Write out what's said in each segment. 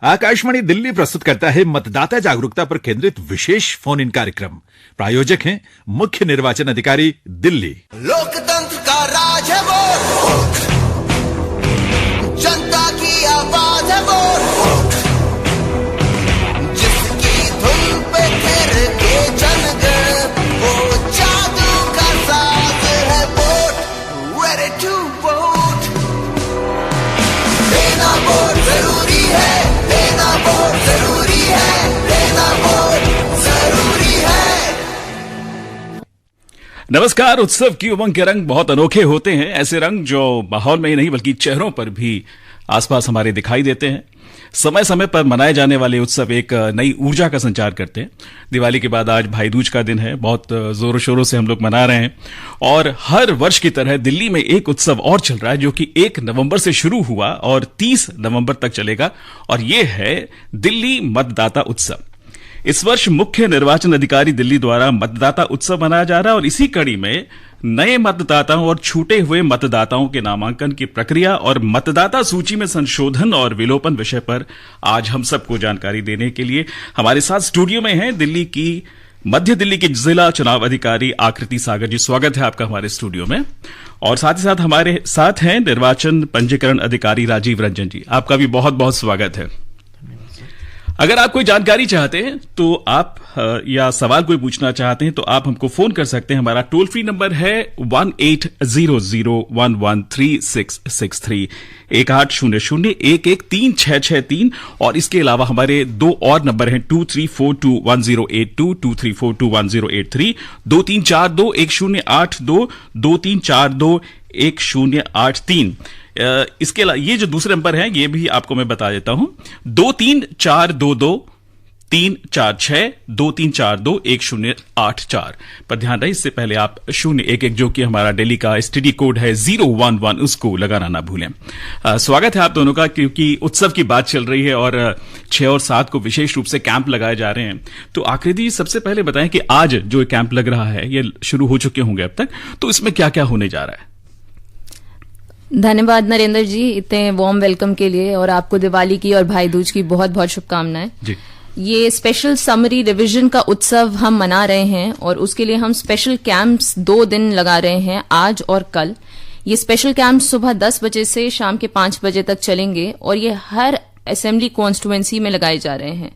आकाशवाणी दिल्ली प्रस्तुत करता है मतदाता जागरूकता पर केंद्रित विशेष फोन इन कार्यक्रम। प्रायोजक हैं मुख्य निर्वाचन अधिकारी दिल्ली। लोकतंत्र का राज है वोट, जनता की आवाज है वोट, जिसकी धुन पे फिर के जनगण, वो जादू का साज है वोट। Ready to vote, देना वोट जरूरी है, देना वोट जरूरी है, देना वोट जरूरी है। नमस्कार। उत्सव की उमंग के रंग बहुत अनोखे होते हैं, ऐसे रंग जो माहौल में ही नहीं बल्कि चेहरों पर भी आसपास हमारे दिखाई देते हैं। समय समय पर मनाए जाने वाले उत्सव एक नई ऊर्जा का संचार करते हैं। दिवाली के बाद आज भाई दूज का दिन है, बहुत जोरों शोरों से हम लोग मना रहे हैं और हर वर्ष की तरह दिल्ली में एक उत्सव और चल रहा है जो कि 1 नवंबर से शुरू हुआ और 30 नवंबर तक चलेगा, और ये है दिल्ली मतदाता उत्सव। इस वर्ष मुख्य निर्वाचन अधिकारी दिल्ली द्वारा मतदाता उत्सव मनाया जा रहा है और इसी कड़ी में नए मतदाताओं और छूटे हुए मतदाताओं के नामांकन की प्रक्रिया और मतदाता सूची में संशोधन और विलोपन विषय पर आज हम सबको जानकारी देने के लिए हमारे साथ स्टूडियो में हैं मध्य दिल्ली की जिला चुनाव अधिकारी आकृति सागर जी। स्वागत है आपका हमारे स्टूडियो में। और साथ ही साथ हमारे साथ हैं निर्वाचन पंजीकरण अधिकारी राजीव रंजन जी। आपका भी बहुत बहुत स्वागत है। अगर आप कोई जानकारी चाहते हैं तो आप या सवाल कोई पूछना चाहते हैं तो आप हमको फोन कर सकते हैं। हमारा टोल फ्री नंबर है 1800113663 1800113663 और इसके अलावा हमारे दो और नंबर हैं 23421082 23421083 23421082 23421083। इसके अलावा ये जो दूसरे नंबर है ये भी आपको मैं बता देता हूं 2342234623421084 पर ध्यान रहे। इससे पहले आप 011 जो कि हमारा दिल्ली का एसटीडी कोड है 011 उसको लगाना ना भूलें। स्वागत है आप दोनों का, क्योंकि उत्सव की बात चल रही है और 6 और 7 को विशेष रूप से कैंप लगाए जा रहे हैं। तो आकृति जी सबसे पहले बताएं कि आज जो कैंप लग रहा है ये शुरू हो चुके होंगे अब तक, तो इसमें क्या क्या होने जा रहा है? धन्यवाद नरेंद्र जी इतने वार्म वेलकम के लिए, और आपको दिवाली की और भाई दूज की बहुत बहुत शुभकामनाएं जी। ये स्पेशल समरी रिवीजन का उत्सव हम मना रहे हैं और उसके लिए हम स्पेशल कैंप्स 2 दिन लगा रहे हैं, आज और कल। ये स्पेशल कैंप सुबह 10 बजे से शाम के 5 बजे तक चलेंगे और ये हर असेंबली कॉन्स्टिट्यूएंसी में लगाए जा रहे हैं।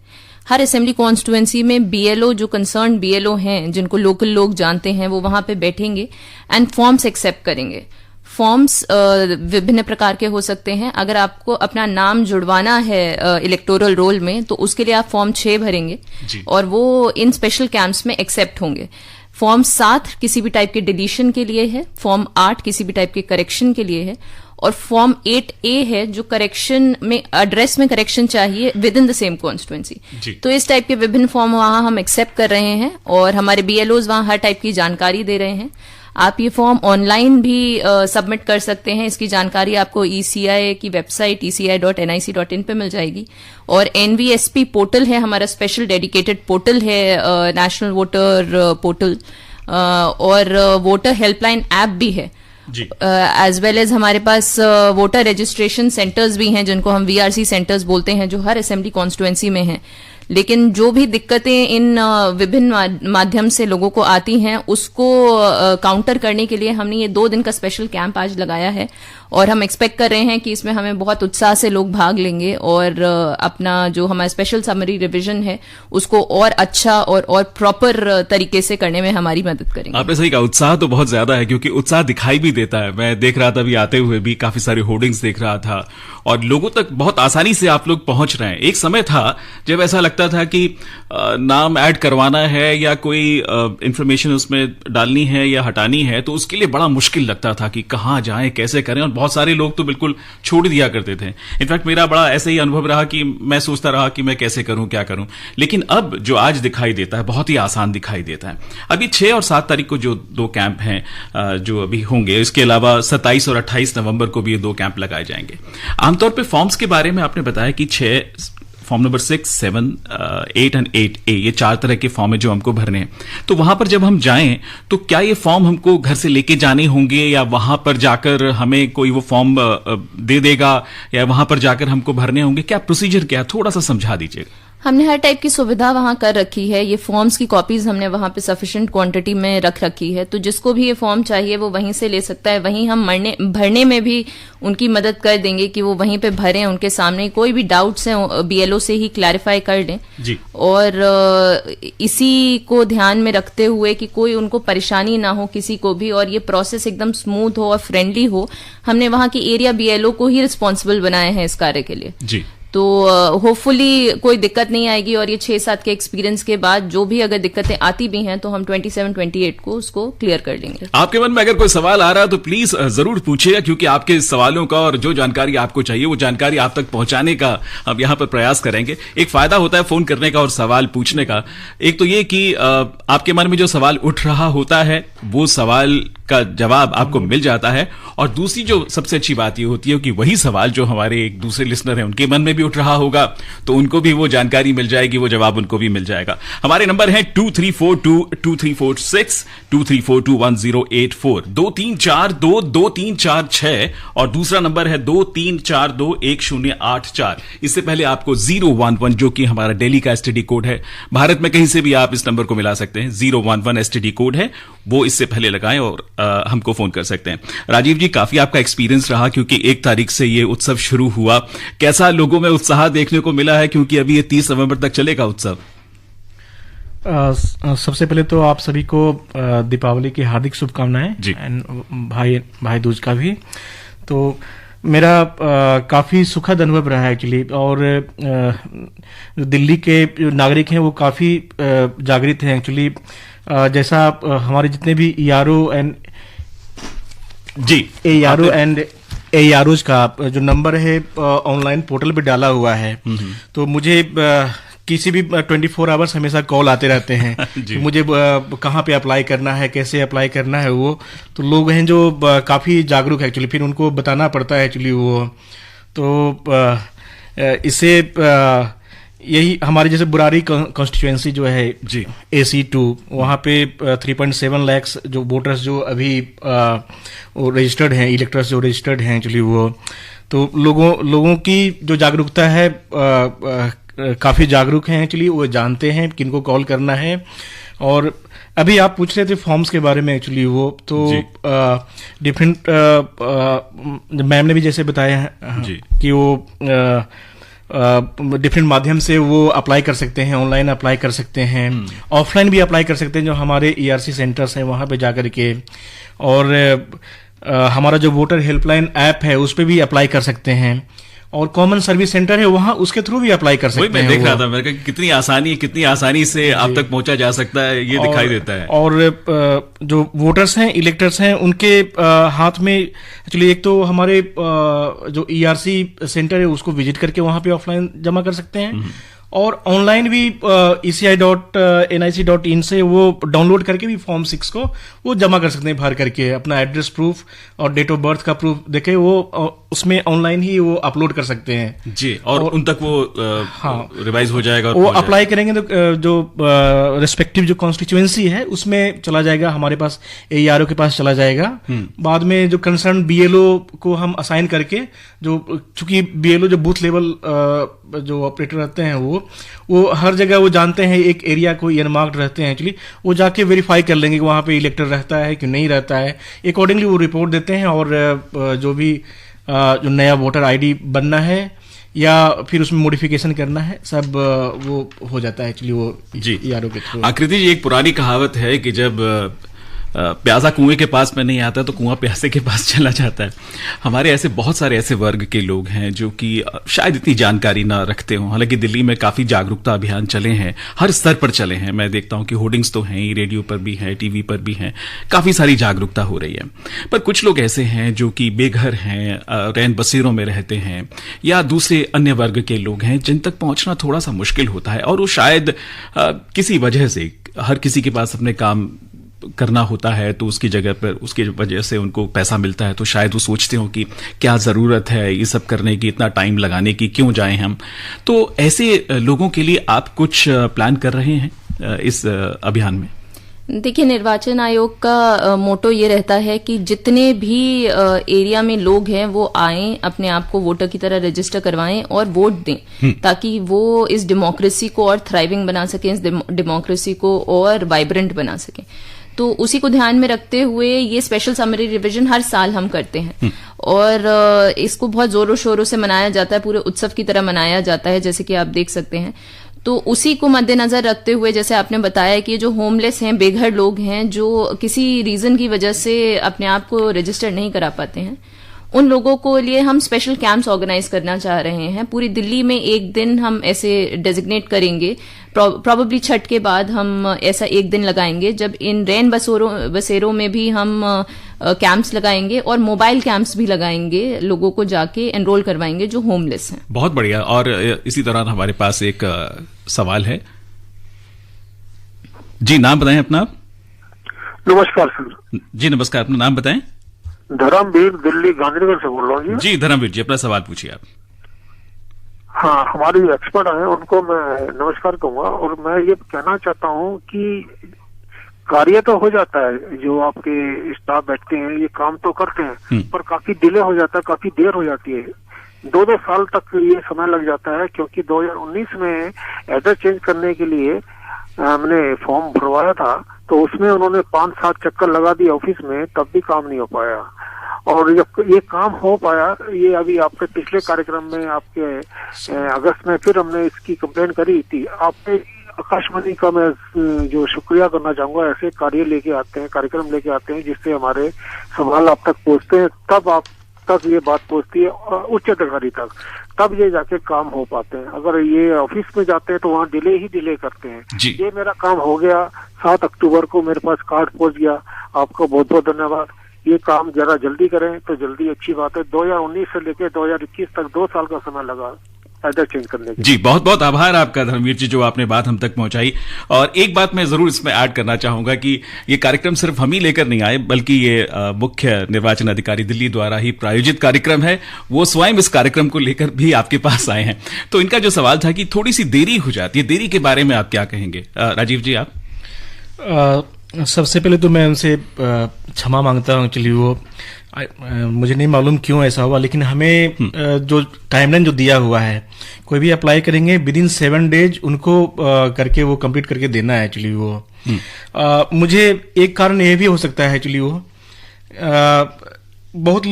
हर असेंबली कॉन्स्टिट्यूएंसी में बीएलओ जो कंसर्न बीएलओ हैं, जिनको लोकल लोग जानते हैं, वो वहां पे बैठेंगे एंड फॉर्म्स एक्सेप्ट करेंगे। फॉर्म्स विभिन्न प्रकार के हो सकते हैं। अगर आपको अपना नाम जुड़वाना है इलेक्टोरल रोल में तो उसके लिए आप फॉर्म 6 भरेंगे और वो इन स्पेशल कैंप्स में एक्सेप्ट होंगे। फॉर्म 7 किसी भी टाइप के डिलीशन के लिए है, फॉर्म 8 किसी भी टाइप के करेक्शन के लिए है और फॉर्म 8A है जो करेक्शन में एड्रेस में करेक्शन चाहिए with in the same constituency. तो इस टाइप के विभिन्न फॉर्म वहां हम एक्सेप्ट कर रहे हैं और हमारे बीएलओज वहां हर टाइप की जानकारी दे रहे हैं। आप ये फॉर्म ऑनलाइन भी सबमिट कर सकते हैं। इसकी जानकारी आपको ईसीआई की वेबसाइट eci.nic.in पे मिल जाएगी। और एनवीएसपी पोर्टल है हमारा, स्पेशल डेडिकेटेड पोर्टल है, नेशनल वोटर पोर्टल, और वोटर हेल्पलाइन ऐप भी है एज वेल एज हमारे पास वोटर रजिस्ट्रेशन सेंटर्स भी हैं जिनको हम वीआरसी सेंटर्स बोलते हैं, जो हर असेंबली कॉन्स्टिट्यूएंसी में हैं। लेकिन जो भी दिक्कतें इन विभिन्न माध्यम से लोगों को आती हैं उसको काउंटर करने के लिए हमने ये 2 दिन का स्पेशल कैंप आज लगाया है और हम एक्सपेक्ट कर रहे हैं कि इसमें हमें बहुत उत्साह से लोग भाग लेंगे और अपना जो हमारा स्पेशल समरी रिवीजन है उसको और अच्छा और प्रॉपर तरीके से करने में हमारी मदद करेंगे। आपने सही कहा, उत्साह तो बहुत ज्यादा है क्योंकि उत्साह दिखाई भी देता है। मैं देख रहा था अभी आते हुए भी काफी सारे होर्डिंग्स देख रहा था और लोगों तक बहुत आसानी से आप लोग पहुंच रहे हैं। एक समय था जब ऐसा लगता था कि नाम ऐड करवाना है या कोई इंफॉर्मेशन उसमें डालनी है या हटानी है तो उसके लिए बड़ा मुश्किल लगता था कि कहां जाएं, कैसे करें, और बहुत सारे लोग तो बिल्कुल छोड़ दिया करते थे। इनफैक्ट मेरा बड़ा ऐसे ही अनुभव रहा कि मैं सोचता रहा कि मैं कैसे करूं, क्या करूं। लेकिन अब जो आज दिखाई देता है बहुत ही आसान दिखाई देता है। अभी 6 और 7 तारीख को जो 2 कैंप हैं जो अभी होंगे, इसके अलावा 27 और 28 नवंबर को भी ये 2 कैंप लगाए जाएंगे। आमतौर पर फॉर्म्स के बारे में आपने बताया कि 6 फॉर्म नंबर 6, 7, 8 एंड 8A, ये 4 तरह के फॉर्म है जो हमको भरने हैं। तो वहां पर जब हम जाएं तो क्या ये फॉर्म हमको घर से लेके जाने होंगे या वहां पर जाकर हमें कोई वो फॉर्म दे देगा या वहां पर जाकर हमको भरने होंगे? क्या प्रोसीजर क्या, थोड़ा सा समझा दीजिएगा। हमने हर टाइप की सुविधा वहां कर रखी है। ये फॉर्म्स की कॉपीज हमने वहां पे सफिशिएंट क्वांटिटी में रख रखी है, तो जिसको भी ये फॉर्म चाहिए वो वहीं से ले सकता है। वहीं हम भरने में भी उनकी मदद कर देंगे कि वो वहीं पे भरें, उनके सामने कोई भी डाउट्स हैं बीएलओ से ही क्लैरिफाई कर लें जी। और इसी को ध्यान में रखते हुए कि कोई उनको परेशानी ना हो किसी को भी, और ये प्रोसेस एकदम स्मूथ हो और फ्रेंडली हो, हमने वहां की एरिया बीएलओ को ही रिस्पॉन्सिबल बनाए हैं इस कार्य के लिए जी। तो होपफुली कोई दिक्कत नहीं आएगी। और ये 6-7 के एक्सपीरियंस के बाद जो भी अगर दिक्कतें आती भी हैं तो हम 27-28 को उसको क्लियर कर लेंगे। आपके मन में अगर कोई सवाल आ रहा है तो प्लीज जरूर पूछिएगा, क्योंकि आपके सवालों का और जो जानकारी आपको चाहिए वो जानकारी आप तक पहुंचाने का हम यहां पर प्रयास करेंगे। एक फायदा होता है फोन करने का और सवाल पूछने का। एक तो ये कि आपके मन में जो सवाल उठ रहा होता है वो सवाल का जवाब आपको मिल जाता है, और दूसरी जो सबसे अच्छी बात ये होती है कि वही सवाल जो हमारे एक दूसरे लिसनर हैं उनके मन में भी उठ रहा होगा तो उनको भी वो जानकारी मिल जाएगी, वो जवाब उनको भी मिल जाएगा। हमारे नंबर है 2342-2346, 2342-1084, 2342-2346 और दूसरा नंबर है 2342-1084। इससे पहले आपको 011 जो कि हमारा दिल्ली का एसटीडी कोड है, भारत में कहीं से भी आप इस नंबर को मिला सकते हैं, 011 एसटीडी कोड है, वो इससे पहले लगाएं और हमको फोन कर सकते हैं। राजीव जी, काफी आपका एक्सपीरियंस रहा क्योंकि 1 तारीख से ये उत्सव शुरू हुआ, कैसा लोगों में उत्साह देखने को मिला है, क्योंकि अभी ये 30 नवंबर तक चलेगा उत्सव? सबसे पहले तो आप सभी को दीपावली की हार्दिक शुभकामनाएं, एंड भाई दूज का भी। तो मेरा काफी सुखद अनुभव रहा है एक्चुअली, और जो दिल्ली के जो नागरिक हैं वो काफी जागृत हैं एक्चुअली। जैसा हमारे जितने भी AROs का जो नंबर है ऑनलाइन पोर्टल पे डाला हुआ है, तो मुझे किसी भी 24 आवर्स हमेशा कॉल आते रहते हैं कि मुझे कहाँ पे अप्लाई करना है, कैसे अप्लाई करना है। वो तो लोग हैं जो काफी जागरूक है एक्चुअली, फिर उनको बताना पड़ता है एक्चुअली वो। तो इससे यही हमारे जैसे बुरारी कॉन्स्टिट्यूएंसी जो है जी AC2, वहाँ पे 3.7 लाख जो वोटर्स जो अभी रजिस्टर्ड हैं, इलेक्टर्स जो रजिस्टर्ड हैं एक्चुअली वो, तो लोगों की जो जागरूकता है काफी जागरूक हैं एक्चुअली, वो जानते हैं किनको कॉल करना है। और अभी आप पूछ रहे थे फॉर्म्स के बारे में एक्चुअली वो तो डिफरेंट मैम ने भी जैसे बताया है कि वो डिफरेंट माध्यम से वो अप्लाई कर सकते हैं, ऑनलाइन अप्लाई कर सकते हैं, ऑफलाइन भी अप्लाई कर सकते हैं जो हमारे ERC सेंटर्स हैं वहां पे जाकर के, और हमारा जो वोटर हेल्पलाइन ऐप है उस पे भी अप्लाई कर सकते हैं, और कॉमन सर्विस सेंटर है वहां उसके थ्रू भी अप्लाई कर सकते हैं। मैं देख रहा था, मैंने कहा कितनी आसानी से आप तक पहुंचा जा सकता है, ये दिखाई देता है। और जो वोटर्स हैं, इलेक्टर्स हैं, उनके हाथ में एक्चुअली एक तो हमारे जो ERC सेंटर है उसको विजिट करके वहां पे ऑफलाइन जमा कर सकते हैं, और ऑनलाइन भी eci.nic.in से वो डाउनलोड करके भी फॉर्म 6 को वो जमा कर सकते हैं, भर करके अपना एड्रेस प्रूफ और डेट ऑफ बर्थ का प्रूफ देके वो उसमें ऑनलाइन ही वो अपलोड कर सकते हैं जी, और उन तक वो रिवाइज हो जाएगा, वो अप्लाई करेंगे तो जो रिस्पेक्टिव जो कॉन्स्टिट्यूएंसी है उसमें चला जाएगा, हमारे पास ARO के पास चला जाएगा। बाद में जो कंसर्न BLO को हम असाइन करके, जो चूंकि BLO जो बूथ लेवल जो ऑपरेटर रहते हैं वो हर जगह वो जानते हैं, एक एरिया को ईयरमार्क्ड रहते हैं एक्चुअली, वो जाके वेरीफाई कर लेंगे कि वहां पे इलेक्टर रहता है कि नहीं रहता है, अकॉर्डिंगली वो रिपोर्ट देते हैं, और जो भी जो नया वोटर ID बनना है या फिर उसमें मॉडिफिकेशन करना है सब वो हो जाता है एक्चुअली वो जी ERO के थ्रू। आकृति जी, एक पुरानी कहावत है कि जब प्यासा कुएं के पास में नहीं आता तो कुआं प्यासे के पास चला जाता है। हमारे ऐसे बहुत सारे ऐसे वर्ग के लोग हैं जो कि शायद इतनी जानकारी ना रखते हों, हालांकि दिल्ली में काफी जागरूकता अभियान चले हैं, हर स्तर पर चले हैं। मैं देखता हूं कि होर्डिंग्स तो हैं ही, रेडियो पर भी हैं, टीवी पर भी हैं, काफी सारी जागरूकता हो रही है। पर कुछ लोग ऐसे हैं जो कि बेघर हैं, रैन बसेरों में रहते हैं, या दूसरे अन्य वर्ग के लोग हैं जिन तक पहुंचना थोड़ा सा मुश्किल होता है, और वो शायद किसी वजह से, हर किसी के पास अपने काम करना होता है तो उसकी जगह पर उसकी वजह से उनको पैसा मिलता है, तो शायद वो सोचते हो कि क्या ज़रूरत है ये सब करने की, इतना टाइम लगाने की, क्यों जाएं हम। तो ऐसे लोगों के लिए आप कुछ प्लान कर रहे हैं इस अभियान में? देखिए, निर्वाचन आयोग का मोटो ये रहता है कि जितने भी एरिया में लोग हैं वो आएं, अपने आप को वोटर की तरह रजिस्टर करवाएं और वोट दें, ताकि वो इस डेमोक्रेसी को और थ्राइविंग बना सकें, इस डेमोक्रेसी को और वाइब्रेंट बना सकें। तो उसी को ध्यान में रखते हुए ये स्पेशल समरी रिवीजन हर साल हम करते हैं और इसको बहुत जोरों शोरों से मनाया जाता है, पूरे उत्सव की तरह मनाया जाता है, जैसे कि आप देख सकते हैं। तो उसी को मद्देनजर रखते हुए, जैसे आपने बताया कि जो होमलेस हैं, बेघर लोग हैं, जो किसी रीजन की वजह से अपने आप को रजिस्टर नहीं करा पाते हैं, उन लोगों को लिए हम स्पेशल कैंप्स ऑर्गेनाइज करना चाह रहे हैं। पूरी दिल्ली में एक दिन हम ऐसे डेजिग्नेट करेंगे, प्रोबेबली छठ के बाद हम ऐसा एक दिन लगाएंगे जब इन रैन बसेरों में भी हम कैंप्स लगाएंगे और मोबाइल कैंप्स भी लगाएंगे, लोगों को जाके एनरोल करवाएंगे जो होमलेस हैं। बहुत बढ़िया। और इसी दौरान हमारे पास एक सवाल है। जी, नाम बताएं अपना। नमस्कार सर। जी नमस्कार, अपना नाम बताएं। धर्मवीर, दिल्ली गांधीनगर से बोल रहा हूँ जी। धर्मवीर जी, अपना सवाल पूछिए आप। हाँ, हमारे एक्सपर्ट हैं उनको मैं नमस्कार कहूंगा और मैं ये कहना चाहता हूँ कि कार्य तो हो जाता है, जो आपके स्टाफ बैठते हैं ये काम तो करते हैं, पर काफी डिले हो जाता है, काफी देर हो जाती है, 2-2 साल तक ये समय लग जाता है। क्योंकि 2019 में एड्रेस चेंज करने के लिए हमने फॉर्म भरवाया था, तो उसमें उन्होंने 5-7 चक्कर लगा दिए ऑफिस में, तब भी काम नहीं हो पाया। और ये काम हो पाया, ये अभी आपके पिछले कार्यक्रम में आपके अगस्त में फिर हमने इसकी कंप्लेंट करी थी। आपने आकाशवाणी का मैं जो शुक्रिया करना चाहूंगा, ऐसे कार्य लेके आते हैं, कार्यक्रम लेके आते हैं जिससे हमारे सवाल आप तक पहुंचते हैं, तब आप तक ये बात पहुंचती है उच्च अधिकारी तक, तब ये जाके काम हो पाते हैं। अगर ये ऑफिस में जाते हैं तो वहाँ डिले ही डिले करते हैं। ये मेरा काम हो गया, 7 अक्टूबर को मेरे पास कार्ड पहुंच गया। आपका बहुत बहुत धन्यवाद। ये काम जरा जल्दी करें तो जल्दी अच्छी बात है। 2019 से लेकर 2021 तक 2 साल का समय लगा एड्रेस चेंज करने के। जी, बहुत बहुत आभार आपका धर्मवीर जी, जो आपने बात हम तक पहुंचाई। और एक बात मैं जरूर इसमें ऐड करना चाहूंगा कि ये कार्यक्रम सिर्फ हम ही लेकर नहीं आए, बल्कि ये मुख्य निर्वाचन अधिकारी दिल्ली द्वारा ही प्रायोजित कार्यक्रम है। वो स्वयं इस कार्यक्रम को लेकर भी आपके पास आए हैं। तो इनका जो सवाल था कि थोड़ी सी देरी हो जाती है, देरी के बारे में आप क्या कहेंगे? राजीव जी, आप। सबसे पहले तो मैं उनसे क्षमा मांगता हूँ। एक्चुअली वो मुझे नहीं मालूम क्यों ऐसा हुआ, लेकिन हमें जो टाइमलाइन जो दिया हुआ है, कोई भी अप्लाई करेंगे विदिन 7 डेज उनको करके वो कंप्लीट करके देना है। एक्चुअली वो मुझे एक कारण ये भी हो सकता है, एक्चुअली वो बहुत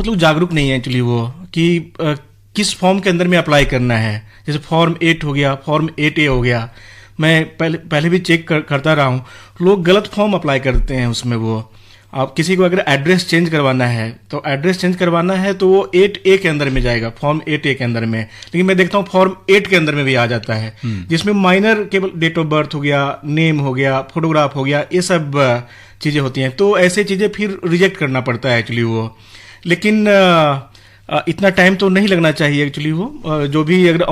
लोग जागरूक नहीं है एक्चुअली वो कि किस फॉर्म के अंदर में अप्लाई करना है। जैसे फॉर्म 8 हो गया, फॉर्म 8A हो गया, मैं पहले भी चेक करता रहा हूँ, लोग गलत फॉर्म अप्लाई करते हैं उसमें। वो आप किसी को अगर एड्रेस चेंज करवाना है तो एड्रेस चेंज करवाना है तो वो 8A के अंदर में जाएगा, फॉर्म 8A के अंदर में। लेकिन मैं देखता हूँ फॉर्म 8 के अंदर में भी आ जाता है, जिसमें माइनर केवल डेट ऑफ बर्थ हो गया, नेम हो गया, फोटोग्राफ हो गया, ये सब चीजें होती हैं। तो ऐसे चीजें फिर रिजेक्ट करना पड़ता है एक्चुअली वो। लेकिन इतना टाइम तो नहीं लगना चाहिए एक्चुअली वो। जो भी अगर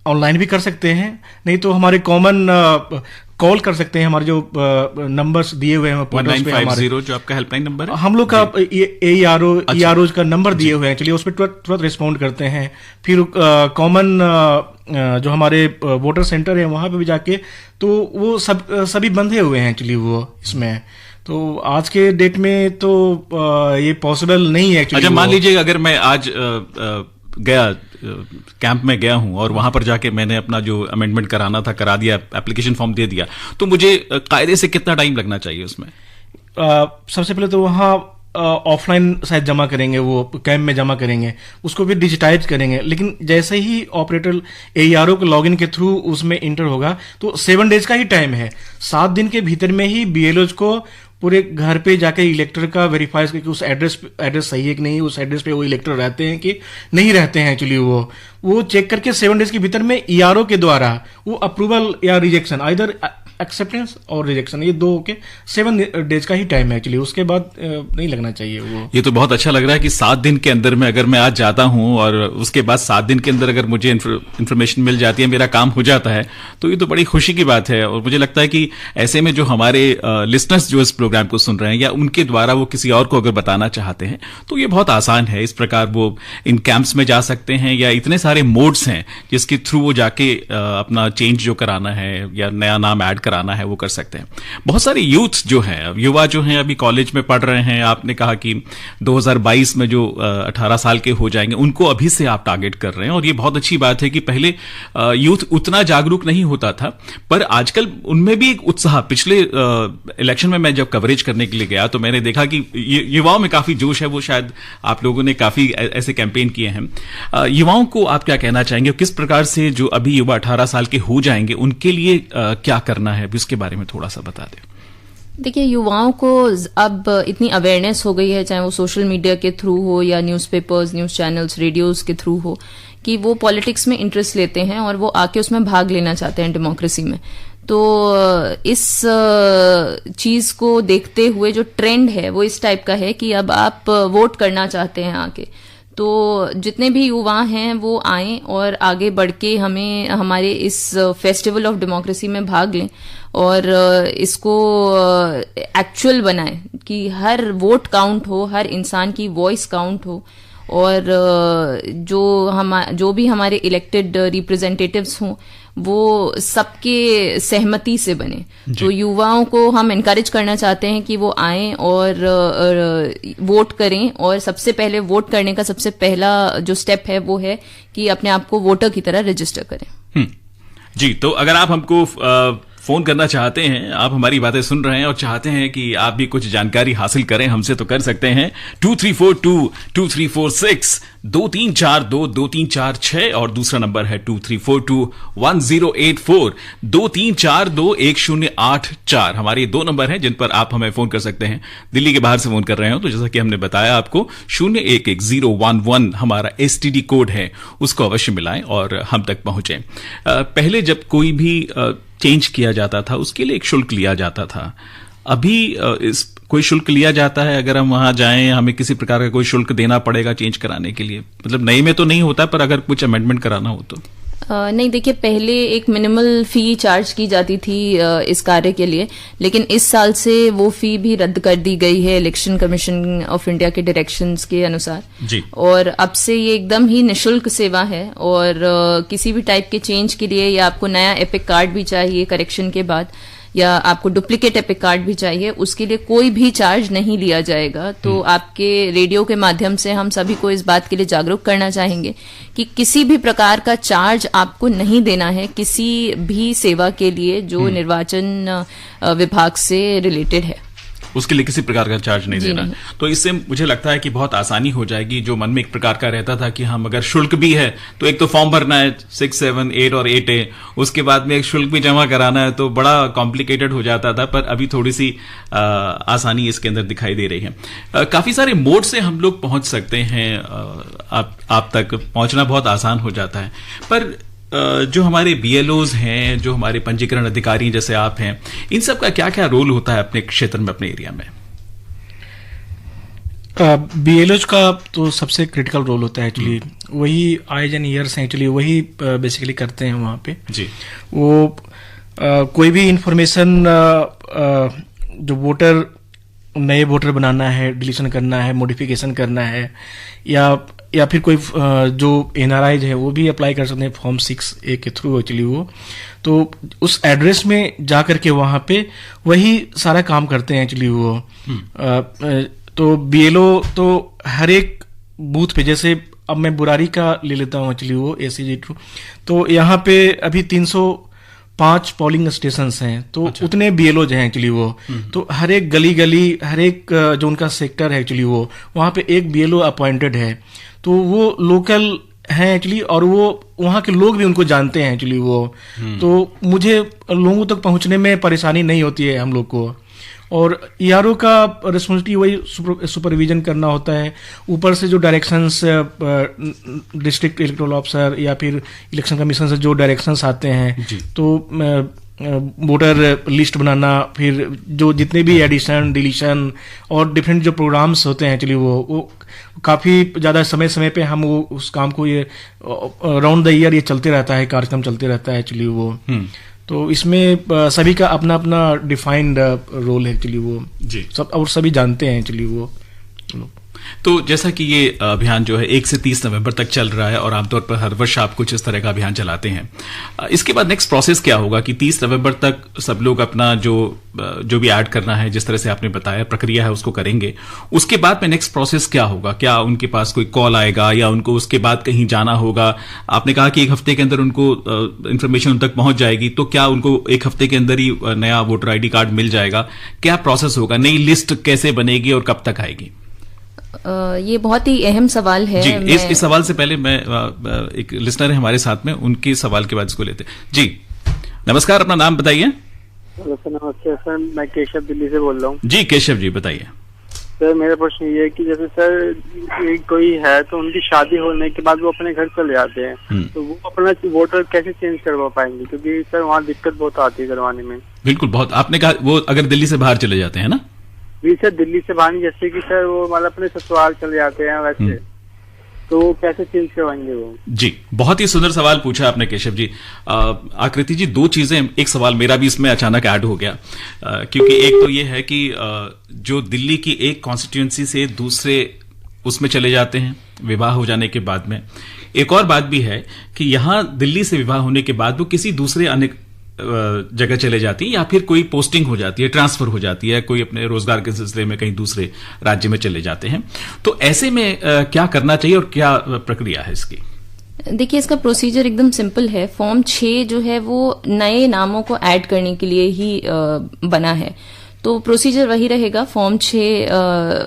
ऑनलाइन भी कर सकते हैं, नहीं तो हमारे कॉमन कॉल कर सकते हैं। हमारे जो नंबर्स दिए हुए हैं 1950 जो आपका हेल्पलाइन नंबर है, हम लोग का ERO का नंबर दिए हुए हैं। चलिए उस पर तुरंत रिस्पॉन्ड करते हैं। फिर कॉमन जो हमारे वोटर सेंटर है वहां पे भी जाके, तो वो सभी बंधे हुए हैं एक्चुअली वो इसमें। तो आज के डेट में तो ये पॉसिबल नहीं है। अच्छा, मान लीजिए अगर मैं आज गया कैंप में गया हूं और वहां पर जाके मैंने अपना जो अमेंडमेंट कराना था करा दिया, एप्लीकेशन फॉर्म दे दिया, तो मुझे कायदे से कितना टाइम लगना चाहिए उसमें? सबसे पहले तो वहां ऑफलाइन शायद जमा करेंगे, वो कैंप में जमा करेंगे, उसको भी डिजिटाइज करेंगे। लेकिन जैसे ही ऑपरेटर AERO के लॉगिन के थ्रू उसमें इंटर होगा तो 7 डेज का ही टाइम है। 7 दिन के भीतर में ही BLOs को पूरे घर पे जाके इलेक्टर का वेरीफाई करके उस एड्रेस सही है कि नहीं, उस एड्रेस पे वो इलेक्टर रहते हैं कि नहीं रहते हैं। एक्चुअली वो चेक करके 7 डेज के भीतर में ERO के द्वारा वो अप्रूवल या रिजेक्शन आइदर एक्सेप्टेंस और रिजेक्शन, ये 2 के 7 डेज का ही टाइम है एक्चुअली, उसके बाद नहीं लगना चाहिए वो। ये तो बहुत अच्छा लग रहा है कि 7 दिन के अंदर में अगर मैं आज जाता हूं और उसके बाद 7 दिन के अंदर अगर मुझे इन्फॉर्मेशन मिल जाती है, मेरा काम हो जाता है, तो ये तो बड़ी खुशी की बात है। और मुझे लगता है कि ऐसे में जो हमारे लिसनर्स जो इस प्रोग्राम को सुन रहे हैं या उनके द्वारा वो किसी और को अगर बताना चाहते हैं तो ये बहुत आसान है। इस प्रकार वो इन कैंप्स में जा सकते हैं या इतने सारे मोड्स हैं जिसके थ्रू वो जाके अपना चेंज जो कराना है या नया नाम ऐड कराना है वो कर सकते हैं। बहुत सारे यूथ जो हैं, युवा जो हैं, अभी कॉलेज में पढ़ रहे हैं। आपने कहा कि 2022 में जो 18 साल के हो जाएंगे उनको अभी से आप टारगेट कर रहे हैं, और ये बहुत अच्छी बात है कि पहले यूथ उतना जागरूक नहीं होता था, पर आजकल उनमें भी एक उत्साह। पिछले इलेक्शन में मैं जब कवरेज करने के लिए गया तो मैंने देखा कि युवाओं में काफी जोश है। वो शायद आप लोगों ने काफी ऐसे कैंपेन किए हैं। युवाओं को आप क्या कहना चाहेंगे, किस प्रकार से जो अभी युवा 18 साल के हो जाएंगे उनके लिए क्या करना है, उसके बारे में थोड़ा सा बता दें। देखिए, युवाओं को अब इतनी अवेयरनेस हो गई है, चाहे वो सोशल मीडिया के थ्रू हो या न्यूज़पेपर्स, न्यूज़ चैनल्स, रेडियोस के थ्रू हो, कि वो पॉलिटिक्स में इंटरेस्ट लेते हैं और वो आके उसमें भाग लेना चाहते हैं डेमोक्रेसी में। तो इस चीज को देखते हुए जो ट्रेंड है वो इस टाइप का है कि अब आप वोट करना चाहते हैं आके, तो जितने भी युवा हैं वो आएं और आगे बढ़ के हमें हमारे इस फेस्टिवल ऑफ डेमोक्रेसी में भाग लें और इसको एक्चुअल बनाएं कि हर वोट काउंट हो, हर इंसान की वॉइस काउंट हो, और जो भी हमारे इलेक्टेड रिप्रेजेंटेटिव्स हों वो सबके सहमति से बने। तो युवाओं को हम एनकरेज करना चाहते हैं कि वो आएं और वोट करें, और सबसे पहले वोट करने का सबसे पहला जो स्टेप है वो है कि अपने आप को वोटर की तरह रजिस्टर करें। जी, तो अगर आप हमको फोन करना चाहते हैं, आप हमारी बातें सुन रहे हैं और चाहते हैं कि आप भी कुछ जानकारी हासिल करें हमसे, तो कर सकते हैं 2342-2346 2342-2346, और दूसरा नंबर है 2342-1084 2342-1084। हमारे 2 नंबर हैं जिन पर आप हमें फोन कर सकते हैं। दिल्ली के बाहर से फोन कर रहे हो तो जैसा कि हमने बताया आपको 011-011 हमारा STD कोड है, उसको अवश्य मिलाएं और हम तक पहुंचे। पहले जब कोई भी चेंज किया जाता था उसके लिए एक शुल्क लिया जाता था। अभी कोई शुल्क लिया जाता है? अगर हम वहां जाएं हमें किसी प्रकार का कोई शुल्क देना पड़ेगा चेंज कराने के लिए? मतलब नई में तो नहीं होता, पर अगर कुछ अमेंडमेंट कराना हो तो? नहीं, देखिए, पहले एक मिनिमल फी चार्ज की जाती थी इस कार्य के लिए, लेकिन इस साल से वो फी भी रद्द कर दी गई है इलेक्शन कमीशन ऑफ इंडिया के डायरेक्शंस के अनुसार जी। और अब से ये एकदम ही निशुल्क सेवा है, और किसी भी टाइप के चेंज के लिए या आपको नया एपिक कार्ड भी चाहिए करेक्शन के बाद, या आपको डुप्लीकेट एपिक कार्ड भी चाहिए, उसके लिए कोई भी चार्ज नहीं लिया जाएगा। तो आपके रेडियो के माध्यम से हम सभी को इस बात के लिए जागरूक करना चाहेंगे कि किसी भी प्रकार का चार्ज आपको नहीं देना है किसी भी सेवा के लिए जो निर्वाचन विभाग से रिलेटेड है, उसके लिए किसी प्रकार का चार्ज नहीं देना। तो इससे मुझे लगता है कि बहुत आसानी हो जाएगी। जो मन में एक प्रकार का रहता था कि हम अगर शुल्क भी है तो एक तो फॉर्म भरना है 6, 7, 8 और 8A, उसके बाद में एक शुल्क भी जमा कराना है, तो बड़ा कॉम्प्लिकेटेड हो जाता था। पर अभी थोड़ी सी आसानी इसके अंदर दिखाई दे रही है। काफी सारे मोड से हम लोग पहुंच सकते हैं, आप तक पहुंचना बहुत आसान हो जाता है। पर जो हमारे BLOs हैं, जो हमारे पंजीकरण अधिकारी जैसे आप हैं, इन सब का क्या क्या रोल होता है अपने क्षेत्र में, अपने एरिया में? BLOs का तो सबसे क्रिटिकल रोल होता है एक्चुअली। वही आइज एंड ईयर्स हैं एक्चुअली, वही बेसिकली करते हैं वहाँ पे जी। वो कोई भी इंफॉर्मेशन जो वोटर, नए वोटर बनाना है, डिलीशन करना है, मॉडिफिकेशन करना है, या फिर कोई जो NRIs है वो भी अप्लाई कर सकते हैं फॉर्म 6A के थ्रू एक्चुअली वो। तो उस एड्रेस में जा करके वहाँ पे वही सारा काम करते हैं एक्चुअली वो। तो BLO तो हर एक बूथ पे, जैसे अब मैं बुरारी का ले लेता हूँ एक्चुअली वो ACG2, तो यहाँ पे अभी 305 पोलिंग स्टेशंस हैं, तो अच्छा। उतने BLOs हैं एक्चुअली वो। तो हर एक गली गली, हर एक जो उनका सेक्टर है एक्चुअली वो, वहाँ पे एक BLO अपॉइंटेड है। तो वो लोकल हैं एक्चुअली, और वो वहाँ के लोग भी उनको जानते हैं एक्चुअली वो। तो मुझे लोगों तक पहुँचने में परेशानी नहीं होती है हम लोग को। और ERO का रिस्पॉन्सिबिलिटी वही सुपरविजन करना होता है। ऊपर से जो डायरेक्शंस डिस्ट्रिक्ट इलेक्टोरल ऑफिसर या फिर इलेक्शन कमीशन से जो डायरेक्शंस आते हैं, तो वोटर लिस्ट बनाना, फिर जो जितने भी एडिशन डिलीशन और डिफरेंट जो प्रोग्राम्स होते हैं एक्चुअली वो काफ़ी ज़्यादा समय पे हम वो उस काम को ये राउंड द ईयर ये चलते रहता है, कार्यक्रम चलते रहता है एक्चुअली वो। तो इसमें सभी का अपना अपना डिफाइंड रोल है एक्चुअली वो जी सब, और सभी जानते हैं एक्चुअली वो। तो जैसा कि ये अभियान जो है 1 से 30 नवंबर तक चल रहा है और आमतौर पर हर वर्ष आप कुछ इस तरह का अभियान चलाते हैं, इसके बाद नेक्स्ट प्रोसेस क्या होगा कि 30 नवंबर तक सब लोग अपना जो भी ऐड करना है, जिस तरह से आपने बताया प्रक्रिया है उसको करेंगे, उसके बाद में नेक्स्ट प्रोसेस क्या होगा? क्या उनके पास कोई कॉल आएगा या उनको उसके बाद कहीं जाना होगा? आपने कहा कि 1 हफ्ते के अंदर उनको इन्फॉर्मेशन उन तक पहुंच जाएगी, तो क्या उनको 1 हफ्ते के अंदर ही नया वोटर ID कार्ड मिल जाएगा? क्या प्रोसेस होगा? नई लिस्ट कैसे बनेगी और कब तक आएगी? ये बहुत ही अहम सवाल है जी। इस सवाल से पहले मैं एक लिसनर है हमारे साथ में, उनके सवाल के बाद इसको लेते हैं। जी नमस्कार, अपना नाम बताइए। नमस्ते सर, मैं केशव दिल्ली से बोल रहा हूँ। जी केशव जी बताइए। सर मेरा प्रश्न ये है कि जैसे सर कोई है तो उनकी शादी होने के बाद वो अपने घर चले जाते हैं, तो वो अपना वोटर कैसे चेंज करवा पाएंगे? क्योंकि सर वहाँ दिक्कत बहुत आती है करवाने में। बिल्कुल, बहुत आपने कहा वो अगर दिल्ली से बाहर चले जाते हैं ना? जी सर, दिल्ली से बाहर, जैसे कि सर वो मतलब अपने ससुराल चले जाते हैं वैसे, तो वो कैसे चेंज करवाएंगे वो? जी बहुत ही सुंदर सवाल पूछा आपने केशव जी। आकृति जी, 2 चीजें, एक सवाल मेरा भी इसमें अचानक ऐड हो गया, क्योंकि एक तो ये है कि जो दिल्ली की एक कॉन्स्टिट्यूएंसी से दूसरे उसमें चले जाते हैं विवाह हो जाने के बाद में, एक और बात भी है कि यहां दिल्ली से विवाह होने के बाद वो किसी दूसरे अन्य जगह चले जाती है या फिर कोई पोस्टिंग हो जाती है, ट्रांसफर हो जाती है, कोई अपने रोजगार के सिलसिले में कहीं दूसरे राज्य में चले जाते हैं। तो ऐसे में क्या करना चाहिए और क्या प्रक्रिया है इसकी? देखिए, इसका प्रोसीजर एकदम सिंपल है। फॉर्म 6 जो है वो नए नामों को ऐड करने के लिए ही बना है, तो प्रोसीजर वही रहेगा। फॉर्म 6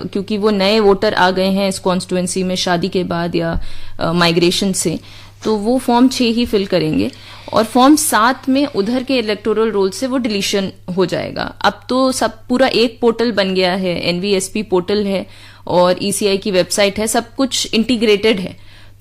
क्योंकि वो नए वोटर आ गए हैं इस कॉन्स्टिट्यूएंसी में शादी के बाद या माइग्रेशन से, तो वो फॉर्म 6 ही फिल करेंगे। और फॉर्म 7 में उधर के इलेक्टोरल रोल से वो डिलीशन हो जाएगा। अब तो सब पूरा एक पोर्टल बन गया है, NVSP पोर्टल है और ECI की वेबसाइट है, सब कुछ इंटीग्रेटेड है,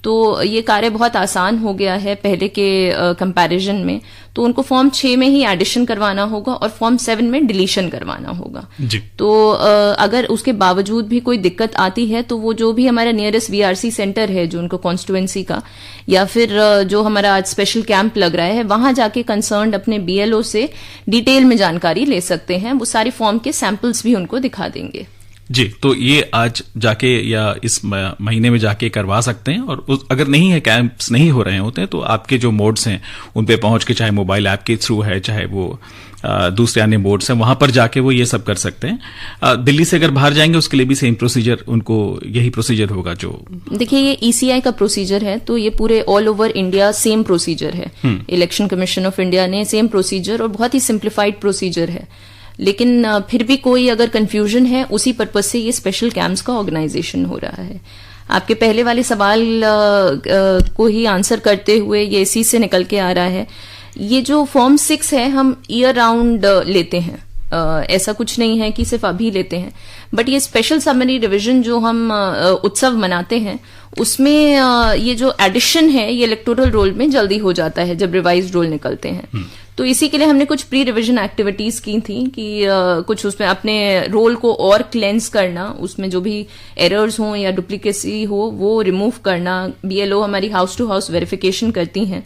तो ये कार्य बहुत आसान हो गया है पहले के कंपैरिजन में। तो उनको फॉर्म 6 में ही एडिशन करवाना होगा और फॉर्म 7 में डिलीशन करवाना होगा जी। तो अगर उसके बावजूद भी कोई दिक्कत आती है तो वो जो भी हमारा नियरेस्ट VRC सेंटर है जो उनको कॉन्स्टिट्यूएंसी का, या फिर जो हमारा आज स्पेशल कैंप लग रहा है, वहां जाके कंसर्न्ड अपने BLO से डिटेल में जानकारी ले सकते हैं। वो सारी फॉर्म के सैंपल्स भी उनको दिखा देंगे जी। तो ये आज जाके या इस महीने में जाके करवा सकते हैं, और अगर नहीं है, कैंप्स नहीं हो रहे होते हैं, तो आपके जो मोड्स हैं उन पे पहुंच के, चाहे मोबाइल ऐप के थ्रू है, चाहे वो दूसरे अन्य मोड्स हैं, वहां पर जाके वो ये सब कर सकते हैं। दिल्ली से अगर बाहर जाएंगे उसके लिए भी सेम प्रोसीजर, उनको यही प्रोसीजर होगा जो? देखिए, ये ECI का प्रोसीजर है, तो ये पूरे all over India same procedure है। इलेक्शन कमीशन ऑफ इंडिया ने सेम प्रोसीजर और बहुत ही सिंप्लीफाइड प्रोसीजर है। लेकिन फिर भी कोई अगर कंफ्यूजन है, उसी पर्पज से ये स्पेशल कैंप्स का ऑर्गेनाइजेशन हो रहा है। आपके पहले वाले सवाल को ही आंसर करते हुए ये इसी से निकल के आ रहा है, ये जो फॉर्म 6 है हम ईयर राउंड लेते हैं, ऐसा कुछ नहीं है कि सिर्फ अभी लेते हैं। बट ये स्पेशल समरी रिवीजन जो हम उत्सव मनाते हैं, उसमें ये जो एडिशन है ये इलेक्टोरल रोल में जल्दी हो जाता है जब रिवाइज रोल निकलते हैं। तो इसी के लिए हमने कुछ प्री रिविजन एक्टिविटीज की थी कि कुछ उसमें अपने रोल को और क्लेंस करना, उसमें जो भी एरर्स हो या डुप्लीकेसी हो वो रिमूव करना। BLO हमारी हाउस टू हाउस वेरिफिकेशन करती हैं,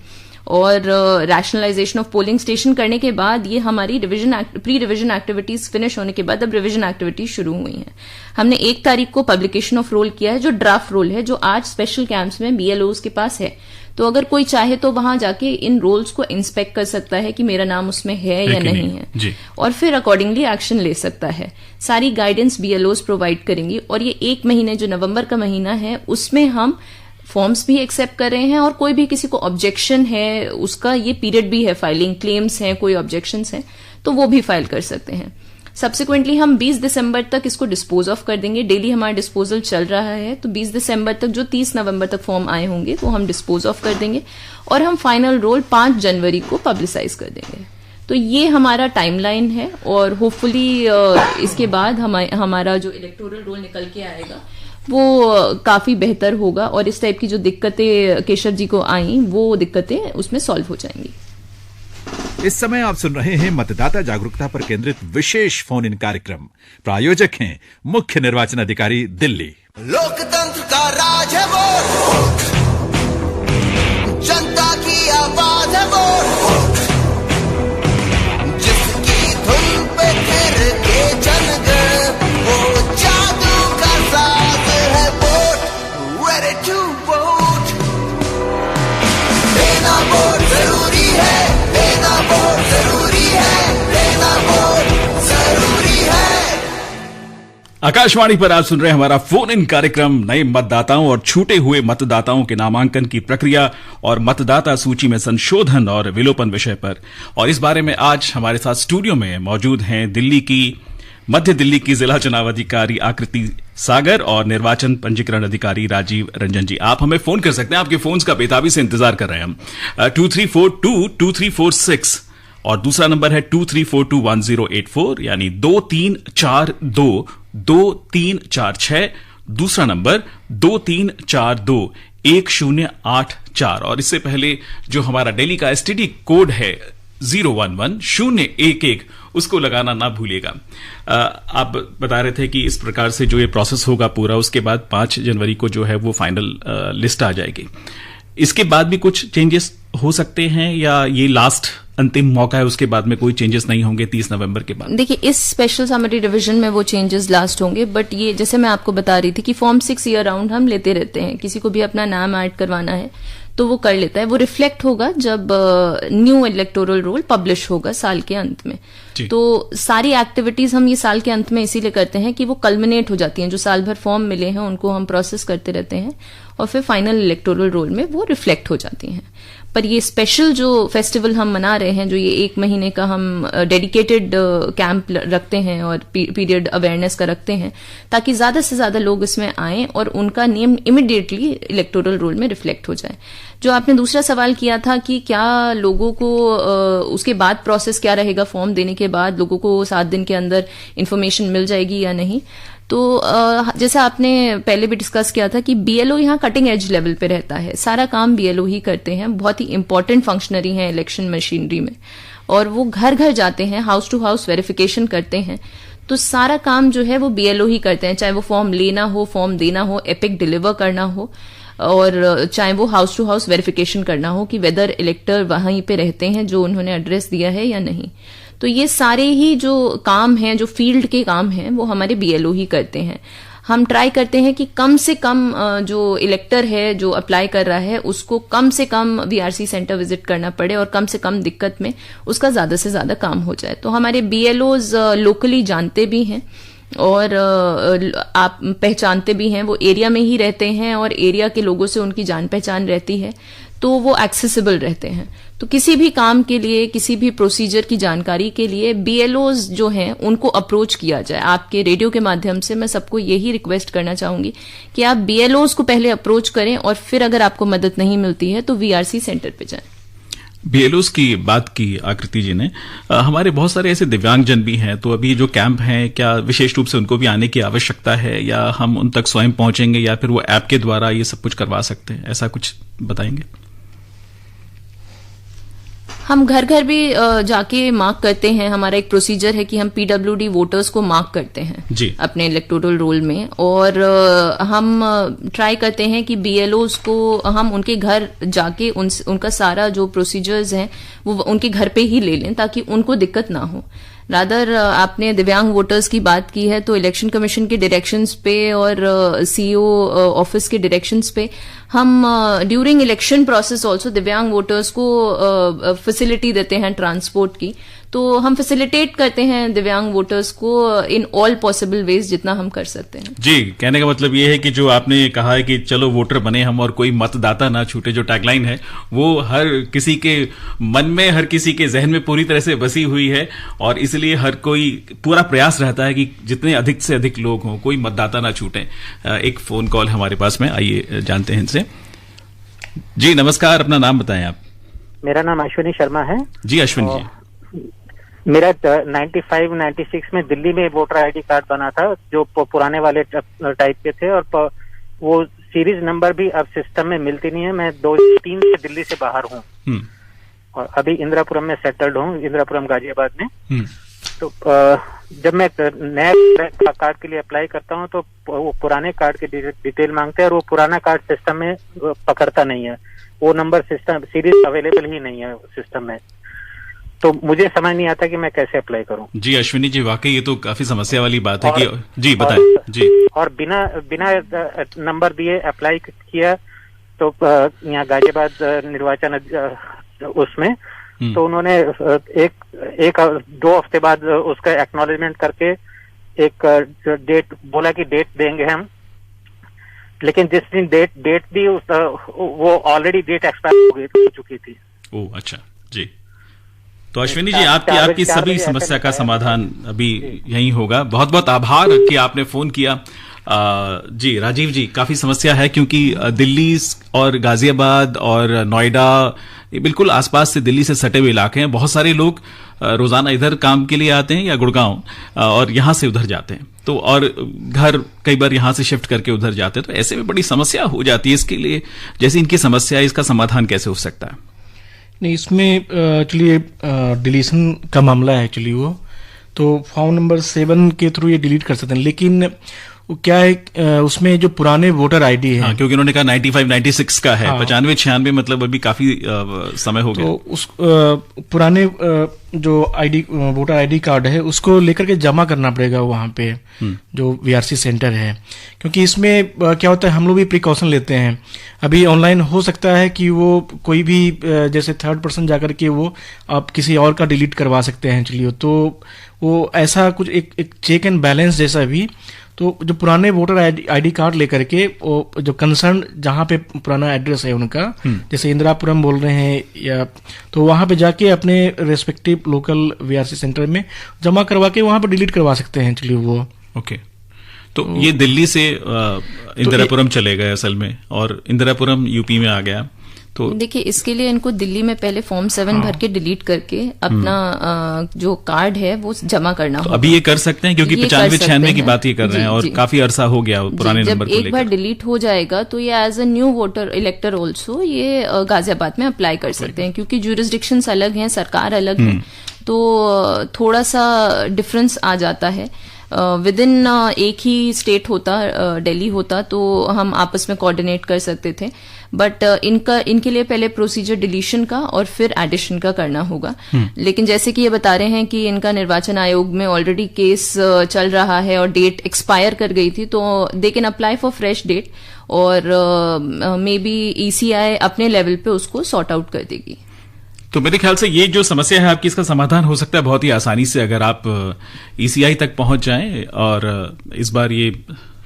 और रैशनलाइजेशन ऑफ पोलिंग स्टेशन करने के बाद ये हमारी प्री रिविजन एक्टिविटीज फिनिश होने के बाद अब रिविजन एक्टिविटीज शुरू हुई हैं। हमने 1 तारीख को पब्लिकेशन ऑफ रोल किया है, जो ड्राफ्ट रोल है, जो आज स्पेशल कैंप्स में BLOs के पास है। तो अगर कोई चाहे तो वहां जाके इन रोल्स को इंस्पेक्ट कर सकता है कि मेरा नाम उसमें है या नहीं है जी। और फिर अकॉर्डिंगली एक्शन ले सकता है। सारी गाइडेंस BLOs प्रोवाइड करेंगी, और ये 1 महीने जो नवंबर का महीना है उसमें हम फॉर्म्स भी एक्सेप्ट कर रहे हैं, और कोई भी किसी को ऑब्जेक्शन है उसका ये पीरियड भी है, फाइलिंग क्लेम्स हैं, कोई ऑब्जेक्शंस हैं तो वो भी फाइल कर सकते हैं। सब्सिक्वेंटली हम 20 दिसंबर तक इसको डिस्पोज ऑफ कर देंगे। डेली हमारा डिस्पोजल चल रहा है, तो 20 दिसंबर तक जो 30 नवंबर तक फॉर्म आए होंगे वो हम डिस्पोज ऑफ कर देंगे, और हम फाइनल रोल 5 जनवरी को पब्लिसाइज कर देंगे। तो ये हमारा टाइमलाइन है, और होपफुली इसके बाद हमारा जो इलेक्टोरल रोल निकल के आएगा वो काफी बेहतर होगा, और इस टाइप की जो दिक्कतें केशव जी को आई वो दिक्कतें उसमें सॉल्व हो जाएंगी। इस समय आप सुन रहे हैं मतदाता जागरूकता पर केंद्रित विशेष फोन इन कार्यक्रम। प्रायोजक हैं मुख्य निर्वाचन अधिकारी, दिल्ली। लोकतंत्र का राज है वोट, जनता की आवाज है वोट, जिसकी धुन पे फिर के जनगण, वो जादू का साज है वोट, ready to vote। देना वोट जरूरी है, देना वोट जरूरी है, देना वोट जरूरी है। आकाशवाणी पर आप सुन रहे हैं हमारा फोन इन कार्यक्रम नए मतदाताओं और छूटे हुए मतदाताओं के नामांकन की प्रक्रिया और मतदाता सूची में संशोधन और विलोपन विषय पर। और इस बारे में आज हमारे साथ स्टूडियो में मौजूद हैं मध्य दिल्ली की जिला चुनाव अधिकारी आकृति सागर और निर्वाचन पंजीकरण अधिकारी राजीव रंजन जी। आप हमें फोन कर सकते हैं, आपके फोन्स का बेताबी से इंतजार कर रहे हैं हम। 2342-2346 और दूसरा नंबर है 23421084, यानी 2342-2346, दूसरा नंबर 2342-1084। और इससे पहले जो हमारा दिल्ली का एसटीडी कोड है 011-011, उसको लगाना ना भूलिएगा। आप बता रहे थे कि इस प्रकार से जो ये प्रोसेस होगा पूरा, उसके बाद 5 जनवरी को जो है वो फाइनल लिस्ट आ जाएगी। इसके बाद भी कुछ चेंजेस हो सकते हैं या ये लास्ट अंतिम मौका है, उसके बाद में कोई चेंजेस नहीं होंगे 30 नवंबर के बाद? देखिए, इस स्पेशल समरी रिवीजन में वो चेंजेस लास्ट होंगे, बट ये जैसे मैं आपको बता रही थी कि फॉर्म 6 ईयर राउंड हम लेते रहते हैं। किसी को भी अपना नाम ऐड करवाना है तो वो कर लेता है। वो रिफ्लेक्ट होगा जब न्यू इलेक्टोरल रोल पब्लिश होगा साल के अंत में। तो सारी एक्टिविटीज हम ये साल के अंत में इसीलिए करते हैं कि वो कल्मिनेट हो जाती हैं। जो साल भर फॉर्म मिले हैं उनको हम प्रोसेस करते रहते हैं और फिर फाइनल इलेक्टोरल रोल में वो रिफ्लेक्ट हो जाती हैं। पर ये स्पेशल जो फेस्टिवल हम मना रहे हैं, जो ये 1 महीने का हम डेडिकेटेड कैंप रखते हैं और पीरियड अवेयरनेस का रखते हैं, ताकि ज्यादा से ज्यादा लोग इसमें आएं और उनका नेम इमिडिएटली इलेक्टोरल रोल में रिफ्लेक्ट हो जाए। जो आपने दूसरा सवाल किया था कि क्या लोगों को उसके बाद प्रोसेस क्या रहेगा, फॉर्म देने के बाद लोगों को 7 दिन के अंदर इन्फॉर्मेशन मिल जाएगी या नहीं, तो जैसा आपने पहले भी डिस्कस किया था कि बीएलओ यहाँ कटिंग एज लेवल पे रहता है। सारा काम बीएलओ ही करते हैं, बहुत ही इंपॉर्टेंट फंक्शनरी हैं इलेक्शन मशीनरी में, और वो घर घर जाते हैं, हाउस टू हाउस वेरिफिकेशन करते हैं। तो सारा काम जो है वो बीएलओ ही करते हैं, चाहे वो फॉर्म लेना हो, फॉर्म देना हो, एपिक डिलीवर करना हो, और चाहे वो हाउस टू हाउस वेरिफिकेशन करना हो कि वेदर इलेक्टर वहीं पे रहते हैं जो उन्होंने एड्रेस दिया है या नहीं। तो ये सारे ही जो काम हैं, जो फील्ड के काम हैं, वो हमारे बीएलओ ही करते हैं। हम ट्राई करते हैं कि कम से कम जो इलेक्टर है जो अप्लाई कर रहा है उसको कम से कम वीआरसी सेंटर विजिट करना पड़े और कम से कम दिक्कत में उसका ज्यादा से ज्यादा काम हो जाए। तो हमारे बीएलओज लोकली जानते भी हैं और आप पहचानते भी हैं, वो एरिया में ही रहते हैं और एरिया के लोगों से उनकी जान पहचान रहती है, तो वो एक्सेसिबल रहते हैं। तो किसी भी काम के लिए, किसी भी प्रोसीजर की जानकारी के लिए बीएलओज जो हैं उनको अप्रोच किया जाए। आपके रेडियो के माध्यम से मैं सबको यही रिक्वेस्ट करना चाहूंगी कि आप बीएलओज को पहले अप्रोच करें और फिर अगर आपको मदद नहीं मिलती है तो वीआरसी सेंटर पे जाएं। बीएलओज की बात की आकृति जी ने, हमारे बहुत सारे ऐसे दिव्यांगजन भी हैं, तो अभी जो कैंप हैं क्या विशेष रूप से उनको भी आने की आवश्यकता है, या हम उन तक स्वयं पहुंचेंगे या फिर वो ऐप के द्वारा ये सब कुछ करवा सकते हैं? ऐसा कुछ बताएंगे? हम घर घर भी जाके मार्क करते हैं। हमारा एक प्रोसीजर है कि हम पीडब्ल्यूडी वोटर्स को मार्क करते हैं जी अपने इलेक्टोरल रोल में, और हम ट्राई करते हैं कि बीएलओज को हम उनके घर जाके उनका सारा जो प्रोसीजर्स हैं वो उनके घर पे ही ले लें ताकि उनको दिक्कत ना हो। रादर आपने दिव्यांग वोटर्स की बात की है, तो इलेक्शन कमीशन के डायरेक्शंस पे और सीईओ ऑफिस के डायरेक्शंस पे हम ड्यूरिंग इलेक्शन प्रोसेस ऑल्सो दिव्यांग वोटर्स को फैसिलिटी देते हैं ट्रांसपोर्ट की। तो हम फैसिलिटेट करते हैं दिव्यांग वोटर्स को इन ऑल पॉसिबल वेज जितना हम कर सकते हैं। जी, कहने का मतलब ये है कि जो आपने कहा है कि चलो वोटर बने हम और कोई मतदाता ना छूटे, जो टैगलाइन है वो हर किसी के मन में, हर किसी के जहन में पूरी तरह से बसी हुई है, और इसलिए हर कोई पूरा प्रयास रहता है कि जितने अधिक से अधिक लोग हों, कोई मतदाता ना छूटे। एक फोन कॉल हमारे पास में, आइए जानते हैं इनसे। जी नमस्कार, अपना नाम बताएं आप। मेरा नाम अश्विनी शर्मा है। जी अश्विनी जी, मेरा 95-96 में दिल्ली में वोटर आईडी कार्ड बना था, जो पुराने वाले टाइप के थे, और वो सीरीज नंबर भी अब सिस्टम में मिलती नहीं है। मैं 2-3 से दिल्ली से बाहर हूँ, और अभी इंदिरापुरम में सेटल्ड हूँ, इंदिरापुरम गाजियाबाद में। तो जब मैं नया कार्ड के लिए अप्लाई करता हूँ तो वो पुराने कार्ड की डिटेल मांगते हैं और वो पुराना कार्ड सिस्टम में पकड़ता नहीं है, वो नंबर सिस्टम सीरीज अवेलेबल ही नहीं है सिस्टम में। तो मुझे समझ नहीं आता कि मैं कैसे अप्लाई करूं। जी अश्विनी जी, वाकई ये तो काफी समस्या वाली बात है कि जी बताएं। जी, और बिना नंबर दिए अप्लाई किया तो यहाँ गाजियाबाद निर्वाचन उसमें तो उन्होंने एक 2 हफ्ते बाद उसका एक्नॉलेजमेंट करके एक डेट बोला कि डेट देंगे हम, लेकिन जिस दिन डेट दी वो ऑलरेडी डेट एक्सपायर हो चुकी थी। ओह अच्छा जी। तो अश्विनी जी, आपकी सभी समस्या का समाधान अभी यही होगा। बहुत बहुत आभार कि आपने फोन किया। जी राजीव जी, काफी समस्या है क्योंकि दिल्ली और गाजियाबाद और नोएडा ये बिल्कुल आसपास से दिल्ली से सटे हुए इलाके हैं। बहुत सारे लोग रोजाना इधर काम के लिए आते हैं या गुड़गांव और यहां से उधर जाते हैं, तो और घर कई बार यहां से शिफ्ट करके उधर जाते हैं, तो ऐसे में बड़ी समस्या हो जाती है। इसके लिए जैसे इनकी समस्या है, इसका समाधान कैसे हो सकता है? नहीं, इसमें एक्चुअली डिलीशन का मामला है एक्चुअली वो, तो फॉर्म नंबर 7 के थ्रू ये डिलीट कर सकते हैं, लेकिन वो क्या है उसमें जो पुराने वोटर आईडी है, हाँ, क्योंकि उन्होंने कहा 95-96 का है, 95-96 मतलब अभी काफी समय हो गया। तो उस पुराने जो आईडी वोटर आईडी कार्ड है उसको लेकर के जमा करना पड़ेगा वहां पे जो वीआरसी सेंटर है, क्योंकि इसमें क्या होता है हम लोग भी प्रिकॉशन लेते हैं। अभी ऑनलाइन हो सकता है कि वो कोई भी जैसे थर्ड पर्सन जाकर के वो आप किसी और का डिलीट करवा सकते हैं चलिए, तो वो ऐसा कुछ एक चेक एंड बैलेंस जैसा भी। तो जो पुराने वोटर आईडी कार्ड लेकर के वो जो कंसर्न जहां पे पुराना एड्रेस है उनका, जैसे इंदिरापुरम बोल रहे हैं या, तो वहां पे जाके अपने रेस्पेक्टिव लोकल वीआरसी सेंटर में जमा करवा के वहां पर डिलीट करवा सकते हैं चलिए वो। ओके, तो ये दिल्ली से इंदिरापुरम चले गए असल में, और इंदिरापुरम यूपी में आ गया। तो देखिए, इसके लिए इनको दिल्ली में पहले फॉर्म 7 भर के डिलीट करके अपना जो कार्ड है वो जमा करना होगा। अभी ये कर सकते हैं क्योंकि 95-96 की बात ही कर रहे हैं और काफी अरसा हो गया पुराने नंबर को लेकर। जब एक बार डिलीट हो जाएगा तो ये as a new voter elector also ये गाजियाबाद में अप्लाई कर सकते हैं, क्योंकि ज्यूरिसडिक्शंस अलग हैं, सरकार अलग है, तो थोड़ा सा डिफरेंस आ जाता है। विद इन एक ही स्टेट होता, दिल्ली होता, तो हम आपस में कोऑर्डिनेट कर सकते थे, बट इनके लिए पहले प्रोसीजर डिलीशन का और फिर एडिशन का करना होगा। लेकिन जैसे कि ये बता रहे हैं कि इनका निर्वाचन आयोग में ऑलरेडी केस चल रहा है और डेट एक्सपायर कर गई थी, तो they can apply for fresh date और मे बी ईसीआई अपने लेवल पे उसको सॉर्ट आउट कर देगी। तो मेरे ख्याल से ये जो समस्या है आपकी, इसका समाधान हो सकता है बहुत ही आसानी से अगर आप ईसीआई तक पहुंच जाएं, और इस बार ये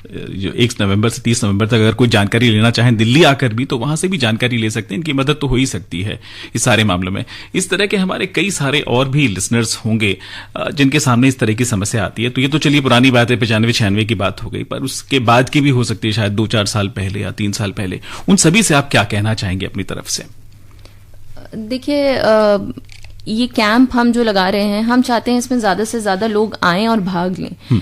जो 1 नवंबर से 30 नवंबर तक अगर कोई जानकारी लेना चाहें दिल्ली आकर भी, तो वहां से भी जानकारी ले सकते हैं। इनकी मदद तो हो ही सकती है इस सारे मामलों में। इस तरह के हमारे कई सारे और भी लिसनर्स होंगे जिनके सामने इस तरह की समस्या आती है। तो ये तो चलिए पुरानी बात है, 95-96 की बात हो गई, पर उसके बाद की भी हो सकती है, शायद 2-4 साल पहले या 3 साल पहले। उन सभी से आप क्या कहना चाहेंगे अपनी तरफ से? देखिए, ये कैंप हम जो लगा रहे हैं, हम चाहते हैं इसमें ज्यादा से ज्यादा लोग आएं और भाग लें।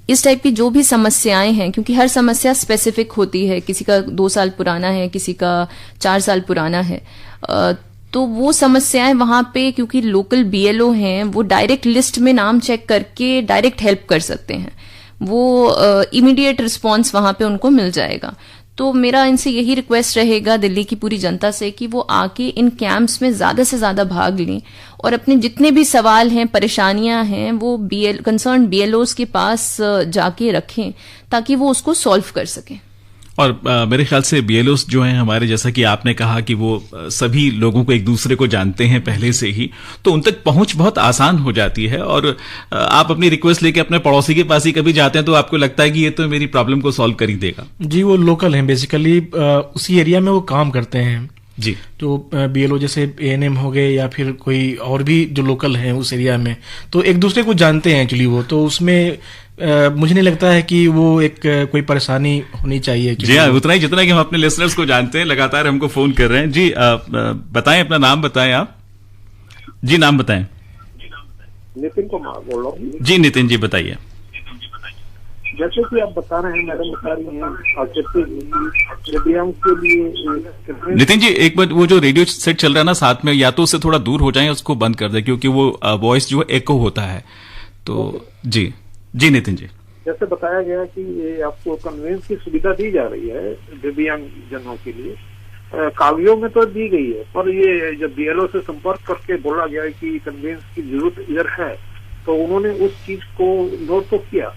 इस टाइप की जो भी समस्याएं हैं, क्योंकि हर समस्या स्पेसिफिक होती है, किसी का 2 साल पुराना है, किसी का 4 साल पुराना है, तो वो समस्याएं वहां पे क्योंकि लोकल बीएलओ हैं, वो डायरेक्ट लिस्ट में नाम चेक करके डायरेक्ट हेल्प कर सकते हैं, वो इमीडिएट रिस्पॉन्स वहां पे उनको मिल जाएगा। तो मेरा इनसे यही रिक्वेस्ट रहेगा दिल्ली की पूरी जनता से कि वो आके इन कैंप्स में ज्यादा से ज्यादा भाग लें और अपने जितने भी सवाल हैं, परेशानियां हैं, वो कंसर्न बीएलओज के पास जाके रखें ताकि वो उसको सॉल्व कर सकें। और मेरे ख्याल से बीएलओस जो हैं हमारे, जैसा कि आपने कहा कि वो सभी लोगों को एक दूसरे को जानते हैं पहले से ही, तो उन तक पहुंच बहुत आसान हो जाती है। और आप अपनी रिक्वेस्ट लेके अपने पड़ोसी के पास ही कभी जाते हैं तो आपको लगता है कि ये तो मेरी प्रॉब्लम को सॉल्व कर ही देगा। जी, वो लोकल हैं बेसिकली, उसी एरिया में वो काम करते हैं जी। जो बीएलओ जैसे एएनएम हो गए या फिर कोई और भी जो लोकल हैं उस एरिया में, तो एक दूसरे को जानते हैं एक्चुअली वो, तो उसमें मुझे नहीं लगता है कि वो एक कोई परेशानी होनी चाहिए। जी हाँ, उतना ही जितना कि हम अपने लिसनर्स को जानते हैं, लगातार हमको फोन कर रहे हैं। जी बताएं, अपना नाम बताएं आप। जी नाम बताएं। नितिन कुमार बोल रहा हूँ। जी नितिन जी बताइए। जैसे कि आप बता रहे हैं, मैडम बता रही हैं, आप जैसे दिव्यांग के लिए नितिन जी एक बार वो जो रेडियो सेट चल रहा है ना साथ में, या तो उससे थोड़ा दूर हो जाएं, उसको बंद कर दें क्योंकि वो वॉइस जो है एको होता है। तो जी जी नितिन जी, जैसे बताया गया कि ये आपको कन्वेंस की सुविधा दी जा रही है दिव्यांग जनों के लिए, कागजों में तो दी गई है, पर ये जब BLO से संपर्क करके बोला गया कि कन्वेंस की जरूरत इधर है, तो उन्होंने उस चीज को नोट तो किया,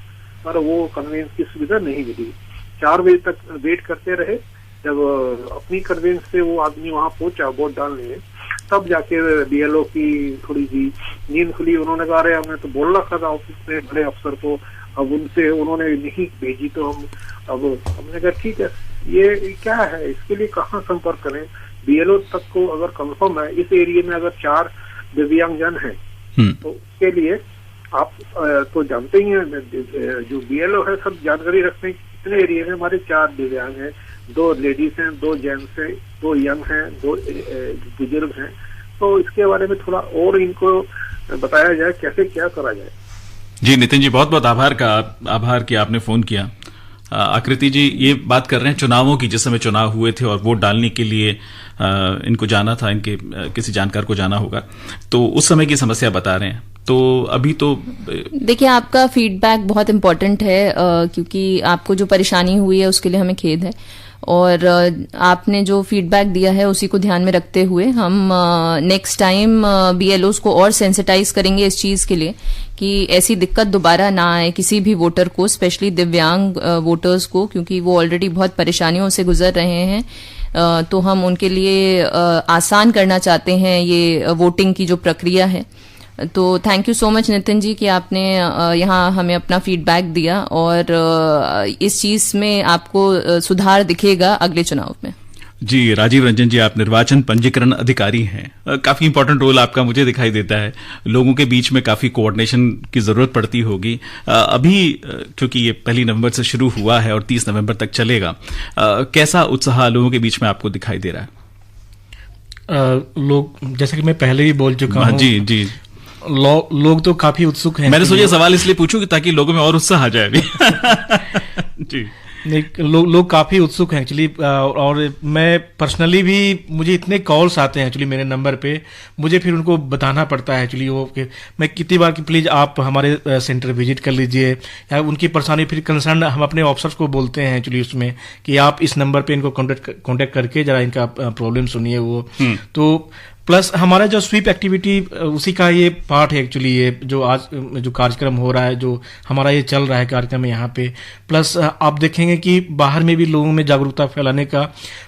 पर वो कन्वेंस की सुविधा नहीं मिली। 4 बजे तक वेट करते रहे, जब अपनी कन्वेंस से वो आदमी वहां पहुंचा वोट डालने, तब जाके BLO की थोड़ी सी नींद खुली। उन्होंने कहा अरे हमने तो बोल रखा था ऑफिस में बड़े अफसर को, अब उनसे उन्होंने नहीं भेजी, तो अब हमने कहा ठीक है, ये क्या है, इसके लिए कहाँ संपर्क करें। BLO तक को अगर कंफर्म है इस एरिया में अगर 4 दिव्यांगजन हैं, तो उसके लिए आप तो जानते ही हैं, जो BLO है सब जानकारी रखते हैं कितने एरिया में हमारे 4 दिव्यांग हैं, 2 लेडीज हैं, 2 जेंट्स हैं, 2 यंग हैं, 2 बुजुर्ग हैं। तो इसके बारे में थोड़ा और इनको बताया जाए कैसे क्या करा जाए। जी नितिन जी, बहुत बहुत आभार कि आपने फोन किया। आकृति जी ये बात कर रहे हैं चुनावों की, जिस समय चुनाव हुए थे और वोट डालने के लिए इनको जाना था, इनके किसी जानकार को जाना होगा, तो उस समय की समस्या बता रहे हैं। तो अभी तो देखिए आपका फीडबैक बहुत इम्पोर्टेंट है, क्योंकि आपको जो परेशानी हुई है उसके लिए हमें खेद है, और आपने जो फीडबैक दिया है उसी को ध्यान में रखते हुए हम नेक्स्ट टाइम BLOs को और सेंसिटाइज करेंगे इस चीज के लिए कि ऐसी दिक्कत दोबारा ना आए किसी भी वोटर को, स्पेशली दिव्यांग वोटर्स को, क्योंकि वो ऑलरेडी बहुत परेशानियों से गुजर रहे हैं। तो हम उनके लिए आसान करना चाहते हैं ये वोटिंग की जो प्रक्रिया है। तो thank you so much Nitin ji कि आपने यहाँ हमें अपना फीडबैक दिया, और इस चीज में आपको सुधार दिखेगा अगले चुनाव में। जी राजीव रंजन जी, आप निर्वाचन पंजीकरण अधिकारी हैं, काफी इंपॉर्टेंट रोल आपका मुझे दिखाई देता है। लोगों के बीच में काफी कोऑर्डिनेशन की जरूरत पड़ती होगी। अभी क्योंकि ये 1 नवंबर से शुरू हुआ है और 30 नवंबर तक चलेगा, कैसा उत्साह लोगों के बीच में आपको दिखाई दे रहा है? लोग, जैसा कि मैं पहले भी बोल चुका हूं, जी जी, लोग तो काफी उत्सुक हैं। मैंने सोचा सवाल इसलिए पूछूं कि ताकि लोगों में और उत्साह आ जाए अभी। जी लोग काफी उत्सुक हैं एक्चुअली, और मैं पर्सनली भी, मुझे इतने कॉल्स आते हैं एक्चुअली मेरे नंबर पे, मुझे फिर उनको बताना पड़ता है एक्चुअली वो कि मैं कितनी बार कि प्लीज आप हमारे सेंटर विजिट कर लीजिए, या उनकी परेशानी फिर कंसर्न हम अपने ऑफिसर्स को बोलते हैं एक्चुअली उसमें कि आप इस नंबर पे इनको कॉन्टेक्ट करके जरा इनका प्रॉब्लम सुनिए वो। तो प्लस हमारा जो स्वीप एक्टिविटी उसी का ये पार्ट है एक्चुअली, ये जो आज जो कार्यक्रम हो रहा है, जो हमारा ये चल रहा है कार्यक्रम यहाँ पे, प्लस आप देखेंगे कि बाहर में भी लोगों में जागरूकता फैलाने का,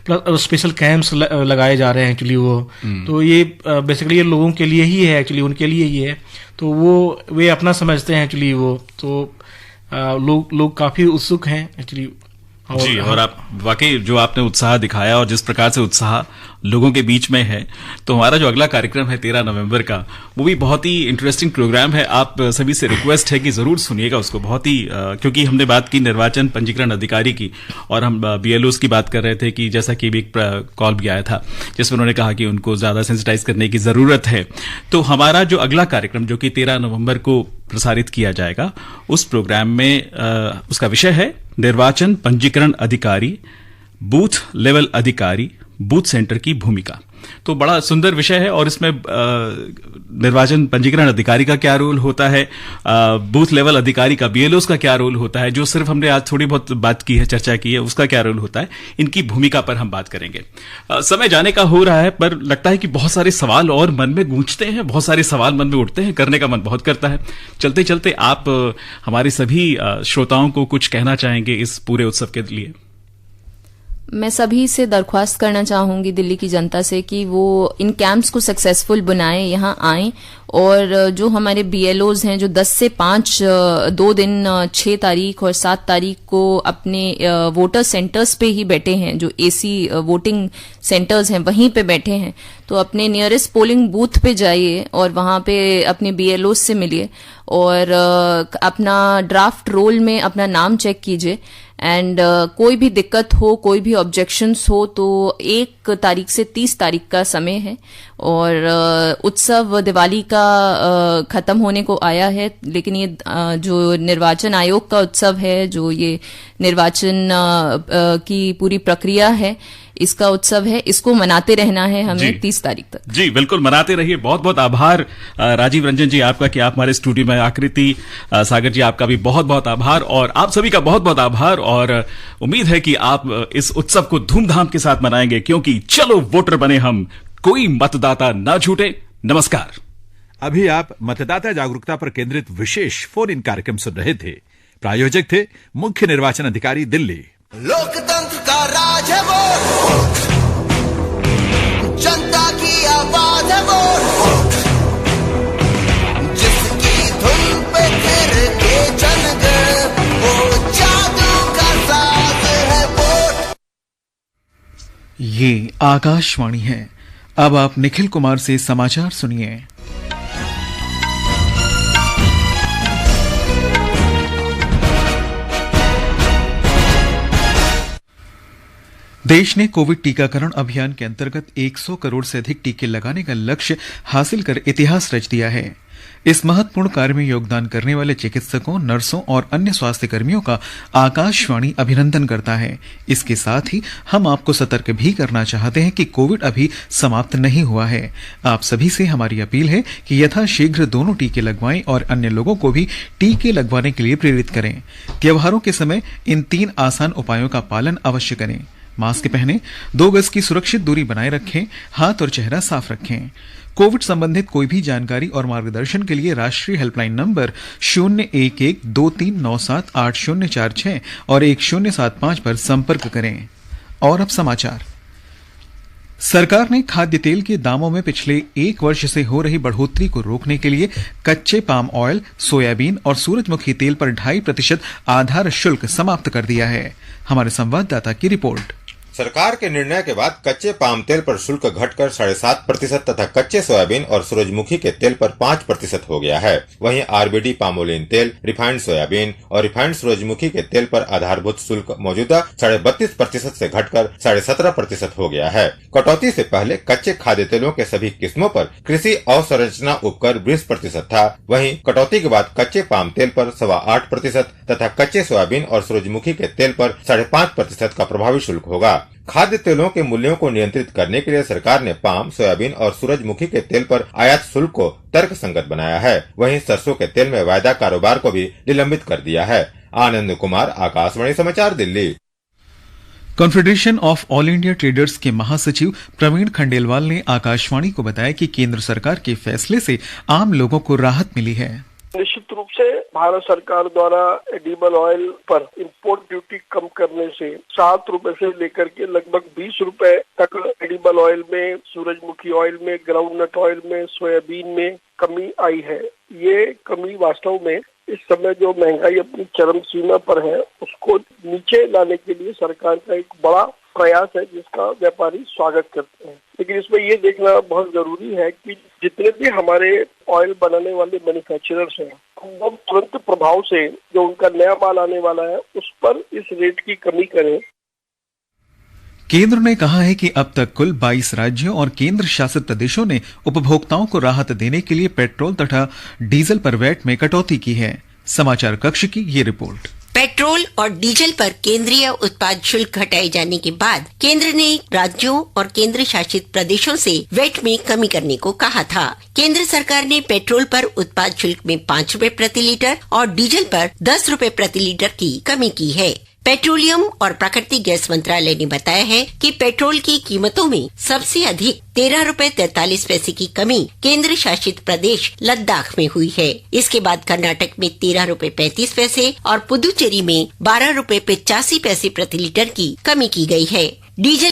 प्लस स्पेशल कैंप्स लगाए जा रहे हैं एक्चुअली वो। तो ये बेसिकली ये लोगों के लिए ही है एक्चुअली, उनके लिए ही है, तो वो वे अपना समझते हैं एक्चुअली वो। तो लोग काफी उत्सुक हैं एक्चुअली। जी, और आप वाकई जो आपने उत्साह दिखाया और जिस प्रकार से उत्साह लोगों के बीच में है, तो हमारा जो अगला कार्यक्रम है 13 नवंबर का, वो भी बहुत ही इंटरेस्टिंग प्रोग्राम है। आप सभी से रिक्वेस्ट है कि जरूर सुनिएगा उसको, बहुत ही क्योंकि हमने बात की निर्वाचन पंजीकरण अधिकारी की, और हम BLOs की बात कर रहे थे कि जैसा कि एक कॉल भी आया था जिसमें उन्होंने कहा कि उनको ज्यादा सेंसिटाइज करने की जरूरत है। तो हमारा जो अगला कार्यक्रम जो कि 13 नवंबर को प्रसारित किया जाएगा, उस प्रोग्राम में उसका विषय है निर्वाचन पंजीकरण अधिकारी, बूथ लेवल अधिकारी, बूथ सेंटर की भूमिका। तो बड़ा सुंदर विषय है, और इसमें निर्वाचन पंजीकरण अधिकारी का क्या रोल होता है, बूथ लेवल अधिकारी का, BLOs का क्या रोल होता है, जो सिर्फ हमने आज थोड़ी बहुत बात की है, चर्चा की है, उसका क्या रोल होता है, इनकी भूमिका पर हम बात करेंगे। समय जाने का हो रहा है, पर लगता है कि बहुत सारे सवाल और मन में गूंजते हैं, बहुत सारे सवाल मन में उठते हैं, करने का मन बहुत करता है। चलते चलते आप हमारे सभी श्रोताओं को कुछ कहना चाहेंगे इस पूरे उत्सव के लिए? मैं सभी से दरख्वास्त करना चाहूंगी, दिल्ली की जनता से, कि वो इन कैंप्स को सक्सेसफुल बनाएं, यहाँ आएं, और जो हमारे BLOs हैं जो 10 से 5 2 दिन 6 तारीख और 7 तारीख को अपने वोटर सेंटर्स पे ही बैठे हैं, जो AC वोटिंग सेंटर्स हैं वहीं पे बैठे हैं, तो अपने नियरेस्ट पोलिंग बूथ पे जाइए और वहां पे अपने BLOs से मिलिए, और अपना ड्राफ्ट रोल में अपना नाम चेक कीजिए। एंड कोई भी दिक्कत हो, कोई भी ऑब्जेक्शंस हो तो 1 तारीख से 30 तारीख का समय है। और उत्सव दिवाली का खत्म होने को आया है, लेकिन ये जो निर्वाचन आयोग का उत्सव है, जो ये निर्वाचन की पूरी प्रक्रिया है, इसका उत्सव है, इसको मनाते रहना है हमें 30 तारीख तक। जी बिल्कुल, मनाते रहिए। बहुत बहुत आभार राजीव रंजन जी आपका कि आप हमारे स्टूडियो में। आकृति सागर जी आपका भी बहुत बहुत आभार, और आप सभी का बहुत बहुत आभार। और उम्मीद है कि आप इस उत्सव को धूमधाम के साथ मनाएंगे, क्योंकि चलो वोटर बने हम, कोई मतदाता ना छूटे। नमस्कार। अभी आप मतदाता जागरूकता पर केंद्रित विशेष फोन इन कार्यक्रम सुन रहे थे। प्रायोजक थे मुख्य निर्वाचन अधिकारी, दिल्ली। लोकतंत्र का राज है वोट, जनता की आवाज है वोट, जिसकी धुन पे फिर के जनगण, वो जादू का साज है वोट। ये आकाशवाणी है। अब आप निखिल कुमार से समाचार सुनिए। देश ने कोविड टीकाकरण अभियान के अंतर्गत 100 करोड़ से अधिक टीके लगाने का लक्ष्य हासिल कर इतिहास रच दिया है। इस महत्वपूर्ण कार्य में योगदान करने वाले चिकित्सकों, नर्सों और अन्य स्वास्थ्य कर्मियों का आकाशवाणी अभिनंदन करता है। इसके साथ ही हम आपको सतर्क भी करना चाहते हैं कि कोविड अभी समाप्त नहीं हुआ है। आप सभी से हमारी अपील है कि यथाशीघ्र दोनों टीके लगवाएं और अन्य लोगों को भी टीके लगवाने के लिए प्रेरित करें। त्योहारों के समय इन 3 आसान उपायों का पालन अवश्य करें। मास्क पहनें, 2 गज की सुरक्षित दूरी बनाए रखें, हाथ और चेहरा साफ रखें। कोविड संबंधित कोई भी जानकारी और मार्गदर्शन के लिए राष्ट्रीय हेल्पलाइन नंबर 01123978046 और 1075 पर संपर्क करें। और अब समाचार। सरकार ने खाद्य तेल के दामों में पिछले 1 वर्ष से हो रही बढ़ोतरी को रोकने के लिए कच्चे पाम ऑयल, सोयाबीन और सूरजमुखी तेल पर 2.5% आधार शुल्क समाप्त कर दिया है। हमारे संवाददाता की रिपोर्ट। सरकार के निर्णय के बाद कच्चे पाम तेल पर शुल्क घटकर 7.5% तथा कच्चे सोयाबीन और सूरजमुखी के तेल पर 5% हो गया है। वहीं आरबीडी पामोलिन तेल, रिफाइंड सोयाबीन और रिफाइंड सूरजमुखी के तेल पर आधारभूत शुल्क मौजूदा 32.5% से घटकर 17.5% हो गया है। कटौती से पहले कच्चे खाद्य तेलों के सभी किस्मों पर कृषि अवसंरचना उपकर 20% था। वहीं कटौती के बाद कच्चे पाम तेल पर 8.25% तथा कच्चे सोयाबीन और सूरजमुखी के तेल पर 5.5% का प्रभावी शुल्क होगा। खाद्य तेलों के मूल्यों को नियंत्रित करने के लिए सरकार ने पाम, सोयाबीन और सूरजमुखी के तेल पर आयात शुल्क को तर्कसंगत बनाया है। वहीं सरसों के तेल में वायदा कारोबार को भी निलंबित कर दिया है। आनंद कुमार, आकाशवाणी समाचार, Delhi. Confederation of all India traders के महासचिव प्रवीण खंडेलवाल ने आकाशवाणी को बताया कि केंद्र सरकार के फैसले से आम लोगों को राहत मिली है। निश्चित रूप से भारत सरकार द्वारा एडिबल ऑयल पर इंपोर्ट ड्यूटी कम करने से 7 रुपए से लेकर के लगभग 20 रुपए तक एडिबल ऑयल में, सूरजमुखी ऑयल में, ग्राउंडनट ऑयल में, सोयाबीन में कमी आई है। ये कमी वास्तव में इस समय जो महंगाई अपनी चरम सीमा पर है उसको नीचे लाने के लिए सरकार का एक बड़ा प्रयास है, जिसका व्यापारी स्वागत करते हैं। लेकिन इसमें ये देखना बहुत जरूरी है कि जितने भी हमारे ऑयल बनाने वाले मैन्युफैक्चरर्स हैं, वो तुरंत प्रभाव से जो उनका नया माल आने वाला है उस पर इस रेट की कमी करें। केंद्र ने कहा है कि अब तक कुल 22 राज्यों और केंद्र शासित प्रदेशों ने उपभोक्ताओं को राहत देने के लिए पेट्रोल तथा डीजल पर वैट में कटौती की है। समाचार कक्ष की ये रिपोर्ट। पेट्रोल और डीजल पर केंद्रीय उत्पाद शुल्क घटाए जाने के बाद केंद्र ने राज्यों और केंद्र शासित प्रदेशों से वैट में कमी करने को कहा था। केंद्र सरकार ने पेट्रोल पर उत्पाद शुल्क में 5 रुपए प्रति लीटर और डीजल पर 10 रुपए प्रति लीटर की कमी की है। पेट्रोलियम और प्राकृतिक गैस मंत्रालय ने बताया है कि पेट्रोल की कीमतों में सबसे अधिक 13 रुपए 43 पैसे की कमी केंद्र शासित प्रदेश लद्दाख में हुई है। इसके बाद कर्नाटक में 13 रुपए 35 पैसे और पुदुचेरी में 12 रुपए 85 पैसे प्रति लीटर की कमी की गई है। डीजल